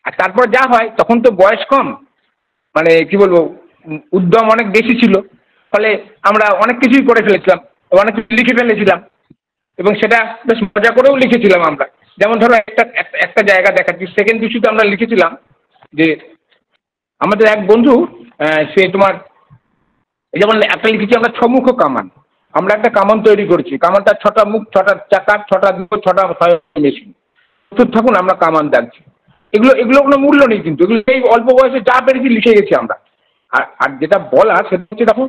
আর তারপর যা হয়, তখন তো বয়স কম, মানে কি বলবো, উদ্যম অনেক বেশি ছিল, ফলে আমরা অনেক কিছুই করে ফেলেছিলাম, অনেক কিছু লিখে ফেলেছিলাম, এবং সেটা বেশ মজা করেও লিখেছিলাম আমরা। যেমন ধরো একটা জায়গা দেখাচ্ছি, সেকেন্ড ইস্যুতে আমরা লিখেছিলাম যে আমাদের এক বন্ধু, সে তোমার যেমন একটা লিখেছি আমরা 6 মুখ কামান। আমরা একটা কামান তৈরি করেছি, কামানটা 6টা মুখ, 6টা চাকা, 6টা দুটো, 6টা মেশিন। থাকুন আমরা কামান দাগছি। এগুলো কোনো মূল্য নেই, কিন্তু এগুলো এই অল্প বয়সে যা পেরেছি লিখে গেছি আমরা। আর যেটা বলা সেটা হচ্ছে, দেখো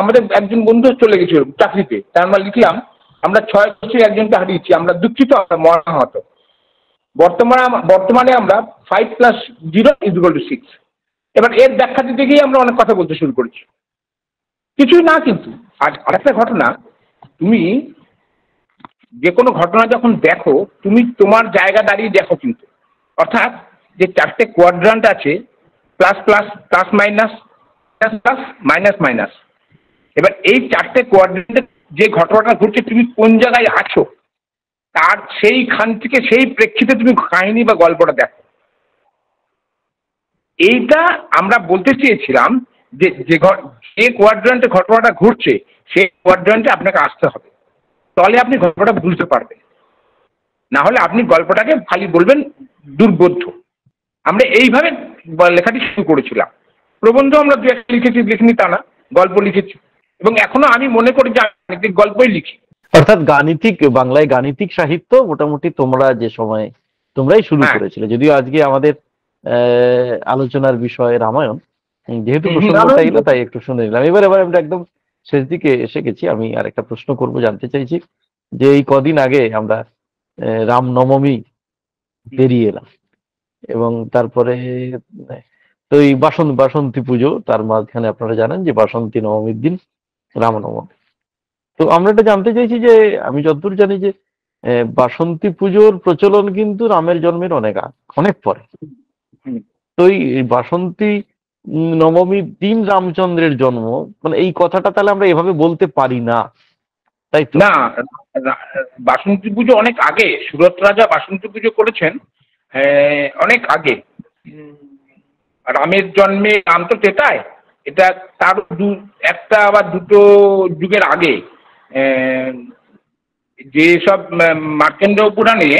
আমাদের একজন বন্ধু চলে গেছিল চাকরিতে, তাই আমরা লিখলাম আমরা 6 বছরে একজনকে হারিয়েছি, আমরা দুঃখিত, আমরা মর্মাহত। বর্তমানে আমরা 5 + 0 = 6। এবার এর ব্যাখ্যা দিতে গিয়ে আমরা অনেক কথা বলতে শুরু করেছি, কিছুই না কিন্তু। আর আরেকটা ঘটনা, তুমি যে কোনো ঘটনা যখন দেখো, তুমি তোমার জায়গা দাঁড়িয়ে দেখো কিন্তু, অর্থাৎ যে 4টে কোয়াড্রান্ট আছে, plus plus, plus minus, plus plus, minus minus. এবার এই 4টে কোয়াড্রান্টে যে ঘটনাটা ঘটছে, তুমি কোন জায়গায় আছো তার সেইখান থেকে, সেই প্রেক্ষিতে তুমি কাহিনী বা গল্পটা দেখো। এইটা আমরা বলতে চেয়েছিলাম যে যে কোয়াড্রান্টে ঘটনাটা ঘটছে সেই কোয়াড্রান্টে আপনাকে আসতে হবে, তাহলে আপনি গল্পটা বুঝতে পারবেন। না হলে আপনি গল্পটাকে খালি বলবেন দুর্বোধ্য। আমরা এইভাবে লেখাটি শুরু করেছিলাম। প্রবন্ধ আমরা দু একটা লিখেছি, লিখিনি তা না, গল্প লিখেছি, এবং এখনো আমি মনে করি যে আমি গল্পই লিখি। অর্থাৎ বাংলায় গাণিতিক সাহিত্য মোটামুটি তোমরা যে সময় তোমরাই শুরু করেছিলে, যদিও আজকে আমাদের আলোচনার বিষয় রামায়ণ, যেহেতু প্রসঙ্গটা এলো তাই একটু শুনে নিলাম। এবার আমরা একদম শেষ দিকে এসে গেছি। আমি আর একটা প্রশ্ন করব, জানতে চাইছি যে এই কদিন আগে আমরা রামনবমী পেরিয়ে এলাম, এবং তারপরে তো এই বাসন্তী পুজো, তার মাঝখানে আপনারা জানেন যে বাসন্তী নবমীর দিন রামনবমী। তো আমরা এটা জানতে চাইছি যে আমি যতদূর জানি যে বাসন্তী পুজোর প্রচলন কিন্তু রামের জন্মের অনেক পরে। তো এই বাসন্তী নবমীর দিন রামচন্দ্রের জন্ম, মানে এই কথাটা তাহলে আমরা এভাবে বলতে পারি না, তাই তো? না, বাসন্তী পুজো অনেক আগে, সুরত রাজা বাসন্তী পুজো করেছেন অনেক আগে। রামের জন্মে, রাম তো তেতায়, এটা তার একটা আবার দুটো যুগের আগে। যেসব মার্কেন্ড পুরাণে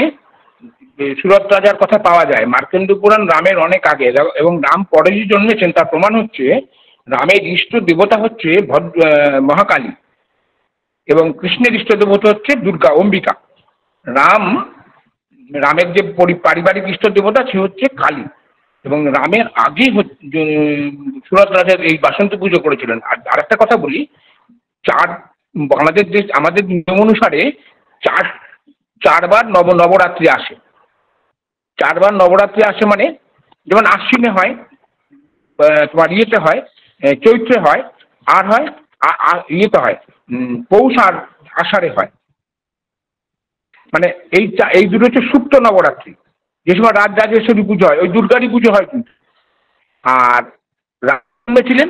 সুরত রাজার কথা পাওয়া যায়, মার্কেন্ড পুরাণ রামের অনেক আগে, এবং রাম পরে যে জন্মেছেন তার প্রমাণ হচ্ছে রামের ইষ্ট দেবতা হচ্ছে মহাকালী, এবং কৃষ্ণের ইষ্ট দেবতা হচ্ছে দুর্গা, অম্বিকা। রামের যে পারিবারিক ইষ্ট দেবতা সে হচ্ছে কালী, এবং রামের আগে সুরত রাজার এই বাসন্তী পুজো করেছিলেন। আর আরেকটা কথা বলি, আমাদের নিয়ম অনুসারে চারবার নবরাত্রি আসে। 4বার নবরাত্রি আসে, মানে যেমন আশ্বিনে হয়, তোমার ইয়েতে হয়, চৈত্রে হয়, আর হয় ইয়েতে হয়, পৌষ আর আষাঢ়ে হয়। মানে এই দুটো হচ্ছে সুপ্ত নবরাত্রি, যে সময় রাজরাজেশ্বরী পুজো হয়, ওই দুর্গারই পুজো হয় কিন্তু। আর রাম ছিলেন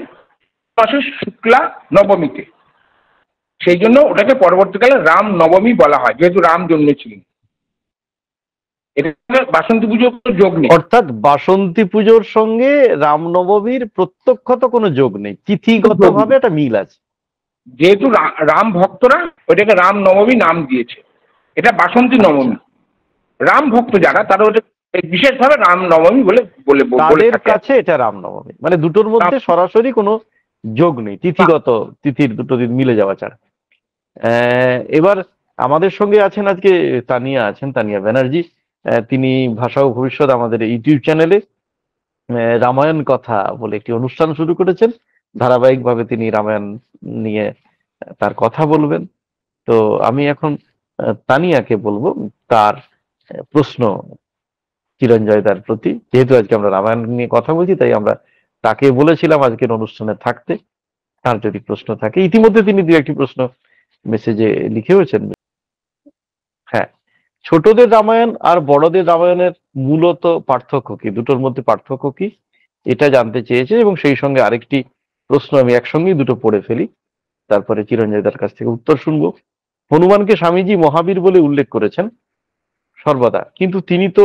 শুক্লা নবমীতে, সেই জন্য ওটাকে পরবর্তীকালে রাম নবমী বলা হয়, যেহেতু রাম জন্মেছিলেন। এটা বাসন্তী পুজোর কোনো যোগ নেই। অর্থাৎ বাসন্তী পুজোর সঙ্গে রামনবমীর প্রত্যক্ষত কোনো যোগ নেই, তিথিগত ভাবে একটা মিল আছে। যেহেতু রাম ভক্তরা ওইটাকে রাম নবমী নাম দিয়েছে, এটা বাসন্তী নবমী। রাম ভক্ত যারা তারা ওটা বিশেষভাবে রাম নবমী বলে বলে বলে তাদের থাকে। কাছে এটা রামনবমী, মানে দুটোর মধ্যে সরাসরি কোনো যোগ নেই, তিথিগত তিথির দুটো দিন মিলে যাওয়া ছাড়া। এবার আমাদের সঙ্গে আছেন আজকে তানিয়া, আছেন তানিয়া ব্যানার্জি। তিনি ভাষা ও ভবিষ্যৎ আমাদের ইউটিউব চ্যানেলে রামায়ণ কথা বলে একটি অনুষ্ঠান শুরু করেছেন। ধারাবাহিকভাবে তিনি রামায়ণ নিয়ে তার কথা বলবেন। তো আমি এখন তানিয়াকে বলবো তার প্রশ্ন চিরঞ্জয় দার প্রতি। যেহেতু আজকে আমরা রামায়ণ নিয়ে কথা বলছি, তাই আমরা তাকে বলেছিলাম আজকের অনুষ্ঠানে থাকতে। তার যদি প্রশ্ন থাকে, ইতিমধ্যে তিনি দু একটি প্রশ্ন মেসেজে লিখেওছেন। হ্যাঁ, ছোটদের রামায়ণ আর বড়দের রামায়ণের মূলত পার্থক্য কি, দুটোর মধ্যে পার্থক্য কি, এটা জানতে চেয়েছে। এবং সেই সঙ্গে আরেকটি প্রশ্ন আমি একসঙ্গেই দুটো পড়ে ফেলি, তারপরে চিরঞ্জয় দার কাছ থেকে উত্তর শুনবো। হনুমানকে স্বামীজি মহাবীর বলে উল্লেখ করেছেন সর্বদা, কিন্তু তিনি তো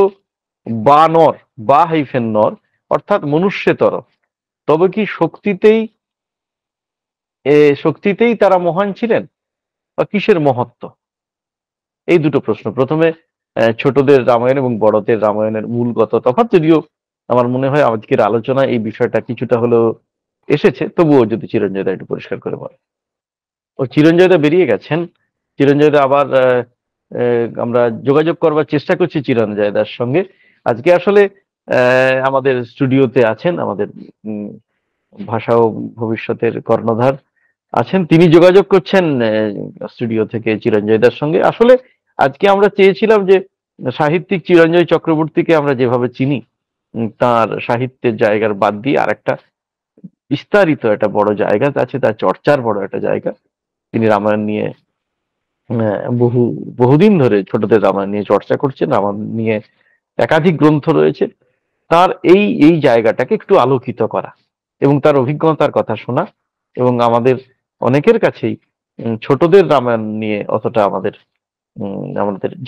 বা নর, বা হাইফেন নর, অর্থাৎ মনুষ্যতর। তবে কি শক্তিতেই তারা মহান ছিলেন, বা কিসের মহত্ব? এই দুটো প্রশ্ন। প্রথমে ছোটদের রামায়ণ এবং বড়দের রামায়ণের মূলগত তফাৎ, যদিও আমার মনে হয় আজকের আলোচনায় এই বিষয়টা কিছুটা হলেও এসেছে, তবুও যদি চিরঞ্জয় দা একটু পরিষ্কার করে বলেন। ও চিরঞ্জয় দা বেরিয়ে গেছেন। চিরঞ্জয় দা আবার আমরা যোগাযোগ করবার চেষ্টা করছি চিরঞ্জয় দার সঙ্গে। আজকে আসলে আমাদের স্টুডিওতে আছেন আমাদের ভাষা ও ভবিষ্যতের কর্ণধার আছেন, তিনি যোগাযোগ করছেন স্টুডিও থেকে চিরঞ্জয় দার সঙ্গে। আসলে আজকে আমরা চেয়েছিলাম যে সাহিত্যিক চিরঞ্জয় চক্রবর্তীকে আমরা যেভাবে চিনি, তার সাহিত্যের জায়গার বাদ দিয়ে আরেকটা বিস্তারিত একটা বড় জায়গা আছে, তার চর্চার বড় একটা জায়গা। তিনি রামায়ণ নিয়ে বহুদিন ধরে ছোটদের রামায়ণ নিয়ে চর্চা করছেন, রামায়ণ নিয়ে একাধিক গ্রন্থ রয়েছে। তার এই জায়গাটাকে একটু আলোকিত করা এবং তার অভিজ্ঞতার কথা শোনা, এবং আমাদের অনেকের কাছেই ছোটদের রামায়ণ নিয়ে অতটা আমাদের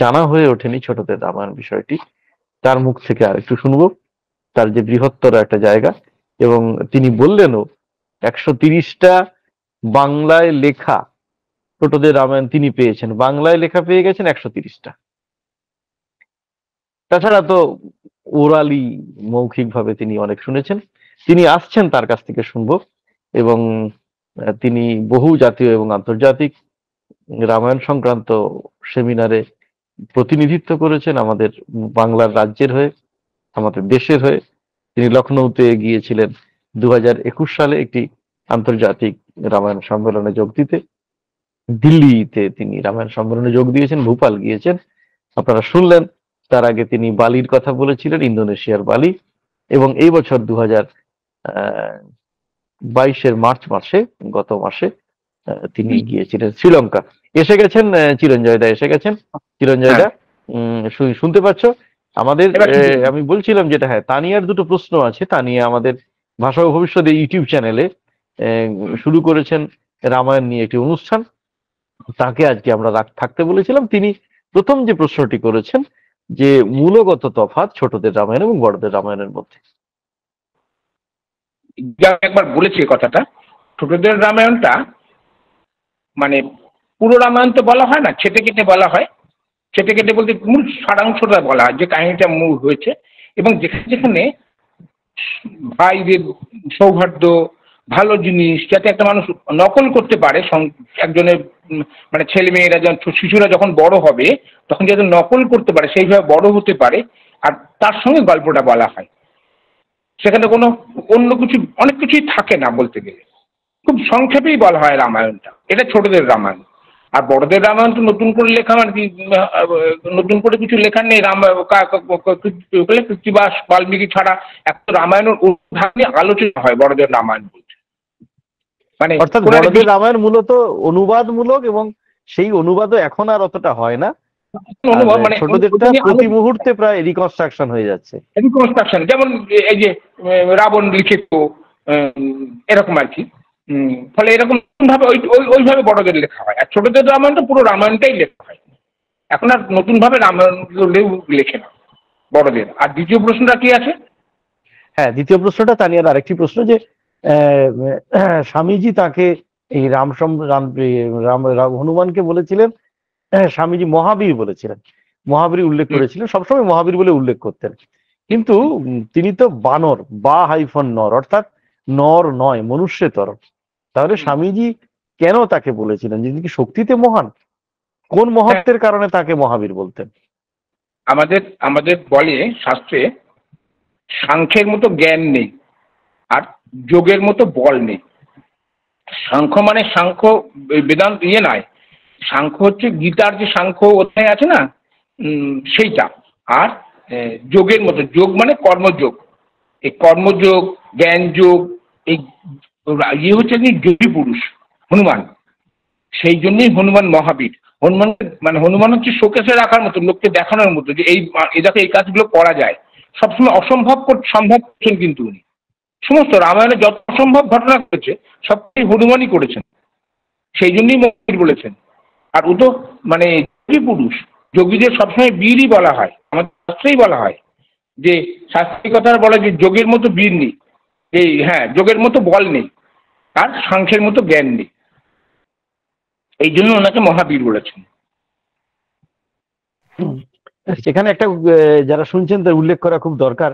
জানা হয়ে ওঠেনি ছোটদের রামায়ণ বিষয়টি। তার মুখ থেকে আর একটু শুনবো তার যে বৃহত্তর একটা জায়গা। এবং তিনি বললেনও 130টা বাংলায় লেখা ছোটদের রামায়ণ তিনি পেয়েছেন, বাংলায় লেখা পেয়ে গেছেন 130টা। তাছাড়া তো ওরালি মৌখিকভাবে তিনি অনেক শুনেছেন। তিনি আসছেন, তার কাছ থেকে শুনবো। এবং তিনি বহু জাতীয় এবং আন্তর্জাতিক রামায়ণ সংক্রান্ত সেমিনারে প্রতিনিধিত্ব করেছেন আমাদের বাংলার রাজ্যের হয়ে, আমাদের দেশের হয়ে। তিনি লখনৌতে গিয়েছিলেন 2021 সালে একটি আন্তর্জাতিক রামায়ণ সম্মেলনে যোগ দিতে। দিল্লিতে তিনি রামায়ণ সম্মেলনে যোগ দিয়েছেন, ভোপাল গিয়েছেন, আপনারা শুনলেন। তার আগে তিনি বালির কথা বলেছিলেন, ইন্দোনেশিয়ার বালি। এবং এই বছর 2022-এর মার্চ মাসে, গত মাসে তিনি গিয়েছিলেন শ্রীলঙ্কা। এসে গেছেন চিরঞ্জয় দা, এসে গেছেন চিরঞ্জয় দা। শুনতে পাচ্ছ আমাদের? আমি বলছিলাম যেটা, হ্যাঁ, তানিয়ার দুটো প্রশ্ন আছে। তানিয়া আমাদের ভাষা ও ভবিষ্যৎ ইউটিউব চ্যানেলে শুরু করেছেন রামায়ণ নিয়ে একটি অনুষ্ঠান। তাকে আজকে আমরা থাকতে বলেছিলাম। তিনি প্রথম যে প্রশ্নটি করেছেন যে মূলগত তফাৎ ছোটদের রামায়ণ এবং বড়দের রামায়ণের মধ্যে। একবার বলেছি কথাটা, ছোটদের রামায়ণটা মানে পুরো রামায়ণ তো বলা হয় না, ছেটে কেটে বলা হয়। ছেটে কেটে বলতে মূল সারাংশটা বলা হয়, যে কাহিনীটা মূল হয়েছে। এবং যেখানে যেখানে ভাইদের সৌহার্দ্য, ভালো জিনিস যাতে একটা মানুষ নকল করতে পারে, একজনের মানে ছেলে মেয়েরা যখন শিশুরা যখন বড় হবে তখন যাতে নকল করতে পারে, সেইভাবে বড় হতে পারে, আর তার সঙ্গে গল্পটা বলা হয়। সেখানে কোনো অন্য কিছু অনেক কিছুই থাকে না বলতে গেলে, খুব সংক্ষেপেই বলা হয় রামায়ণটা। এটা ছোটদের রামায়ণ। আর বড়দের রামায়ণ তো নতুন করে লেখা, মানে কি নতুন করে কিছু লেখার নেই। কৃত্তিবাস বাল্মীকি ছাড়া একটা রামায়ণের আলোচনা হয় বড়দের রামায়ণ বলছে। মানে অর্থাৎ বড়দের রামায়ণ মূলত অনুবাদমূলক, এবং সেই অনুবাদও এখন আর অতটা হয় না। মানে ছোটদেরটা প্রতি মুহূর্তে প্রায় রিকনস্ট্রাকশন হয়ে যাচ্ছে। রিকনস্ট্রাকশন, যেমন এই যে রাবণ লিখিত, এরকম আর কি। ফলে এরকম ভাবে ওইভাবে বড়দের লেখা হয়। আর ছোটদের রামায়ণটা পুরো রামায়ণটাই লেখা হয়। এখন আর নতুন ভাবে রামায়ণ লেখে না। বড়দের। আর দ্বিতীয় প্রশ্নটা কি আছে? হ্যাঁ, দ্বিতীয় প্রশ্নটা তানিয়ার আরেকটি প্রশ্ন যে স্বামীজি তাকে এই হনুমানকে বলেছিলেন, স্বামীজি মহাবীর বলেছিলেন, মহাবীর উল্লেখ হুম, করেছিলেন, সবসময় মহাবীর বলে উল্লেখ করতেন। কিন্তু তিনি তো বানর বা হাইফন নর, অর্থাৎ নর নয়, মনুষ্যতর। তাহলে হুম। স্বামীজি কেন তাকে বলেছিলেন? যিনি কি শক্তিতে মহান? কোন হ্যাঁ, মহত্বের কারণে তাকে মহাবীর বলতেন? আমাদের আমাদের বলে শাস্ত্রে, সাংখ্যের মতো জ্ঞান নেই আর যোগের মতো বল নেই। সাংখ্য মানে সাংখ্য বেদান্ত নয়। সাংখ্য হচ্ছে গীতার যে সাংখ্য অধ্যায় আছে না, সেইটা। আর যোগের মতো, যোগ মানে কর্মযোগ। এই কর্মযোগ, জ্ঞান যোগ, এই হচ্ছে কি যোগী পুরুষ হনুমান। সেই জন্যই হনুমান মহাবীর। হনুমান মানে হনুমান হচ্ছে শোকেসে রাখার মতো, লোককে দেখানোর মতো যে এই যাতে এই কাজগুলো করা যায়। সবসময় অসম্ভব সম্ভব করছেন কিন্তু উনি। সমস্ত রামায়ণে যত অসম্ভব ঘটনা করেছে সবটাই হনুমানই করেছেন। সেই জন্যই মহাবীর বলেছেন। আর ও তো মানে যোগী পুরুষ। যোগীদের সবসময় বীরই বলা হয়, আমাদের শাস্ত্রেই বলা হয় যে, শাস্ত্রীয় কথা বলে যে যোগের মতো বীর নেই, এই হ্যাঁ যোগের মতো বল নেই, আর সাংখ্যের মতো জ্ঞান নেই। এই জন্য ওনাকে মহাবীর বলেছেন। সেখানে একটা যারা শুনছেন তার উল্লেখ করা খুব দরকার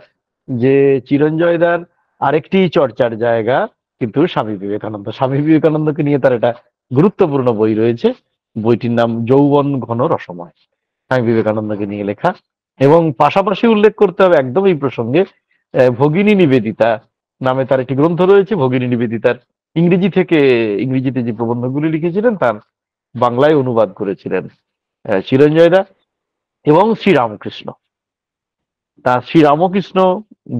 যে চিরঞ্জয়দার আরেকটি চর্চার জায়গা কিন্তু স্বামী বিবেকানন্দ। স্বামী বিবেকানন্দকে নিয়ে তার একটা গুরুত্বপূর্ণ বই রয়েছে, বইটির নাম যৌবন ঘন রসময়, স্বামী বিবেকানন্দকে নিয়ে লেখা। এবং পাশাপাশি উল্লেখ করতে হবে একদম এই প্রসঙ্গে, ভগিনী নিবেদিতা নামে তার একটি গ্রন্থ রয়েছে। ভগিনী নিবেদিতার ইংরেজিতে যে প্রবন্ধগুলি লিখেছিলেন তার বাংলায় অনুবাদ করেছিলেন চিরঞ্জয়দা এবং শ্রীরামকৃষ্ণ। তা শ্রীরামকৃষ্ণ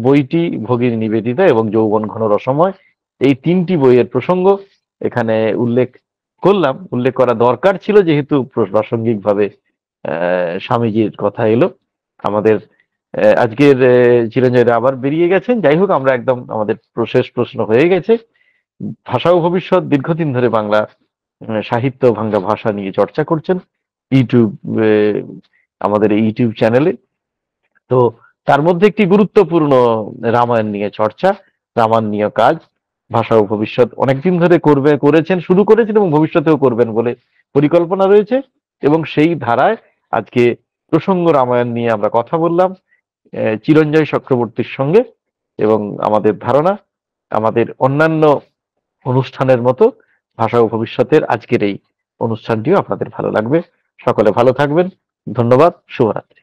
বইটি, ভগিনী নিবেদিতা এবং যৌবন ঘন রসময়, এই তিনটি বইয়ের প্রসঙ্গ এখানে উল্লেখ করলাম। উল্লেখ করা দরকার ছিল যেহেতু প্রাসঙ্গিক ভাবে স্বামীজির কথা এলো। আমাদের আজকের চিরঞ্জয়রা আবার বেরিয়ে গেছেন। যাই হোক, আমরা একদম আমাদের শেষ প্রশ্ন হয়ে গেছে। ভাষা ও ভবিষ্যৎ দীর্ঘদিন ধরে বাংলা সাহিত্য, বাংলা ভাষা নিয়ে চর্চা করছেন ইউটিউব, আমাদের এই ইউটিউব চ্যানেলে। তো তার মধ্যে একটি গুরুত্বপূর্ণ রামায়ণ নিয়ে চর্চা, রামায়ণ নিয়ে কাজ। ভাষা ও ভবিষ্যৎ অনেকদিন ধরে করেছেন, শুরু করেছেন এবং ভবিষ্যতেও করবেন বলে পরিকল্পনা রয়েছে। এবং সেই ধারায় আজকে প্রসঙ্গ রামায়ণ নিয়ে আমরা কথা বললাম চিরঞ্জয় চক্রবর্তীর সঙ্গে। এবং আমাদের ধারণা আমাদের অন্যান্য অনুষ্ঠানের মতো ভাষা ও ভবিষ্যতের আজকের এই অনুষ্ঠানটিও আপনাদের ভালো লাগবে। সকলে ভালো থাকবেন। ধন্যবাদ। শুভরাত্রি।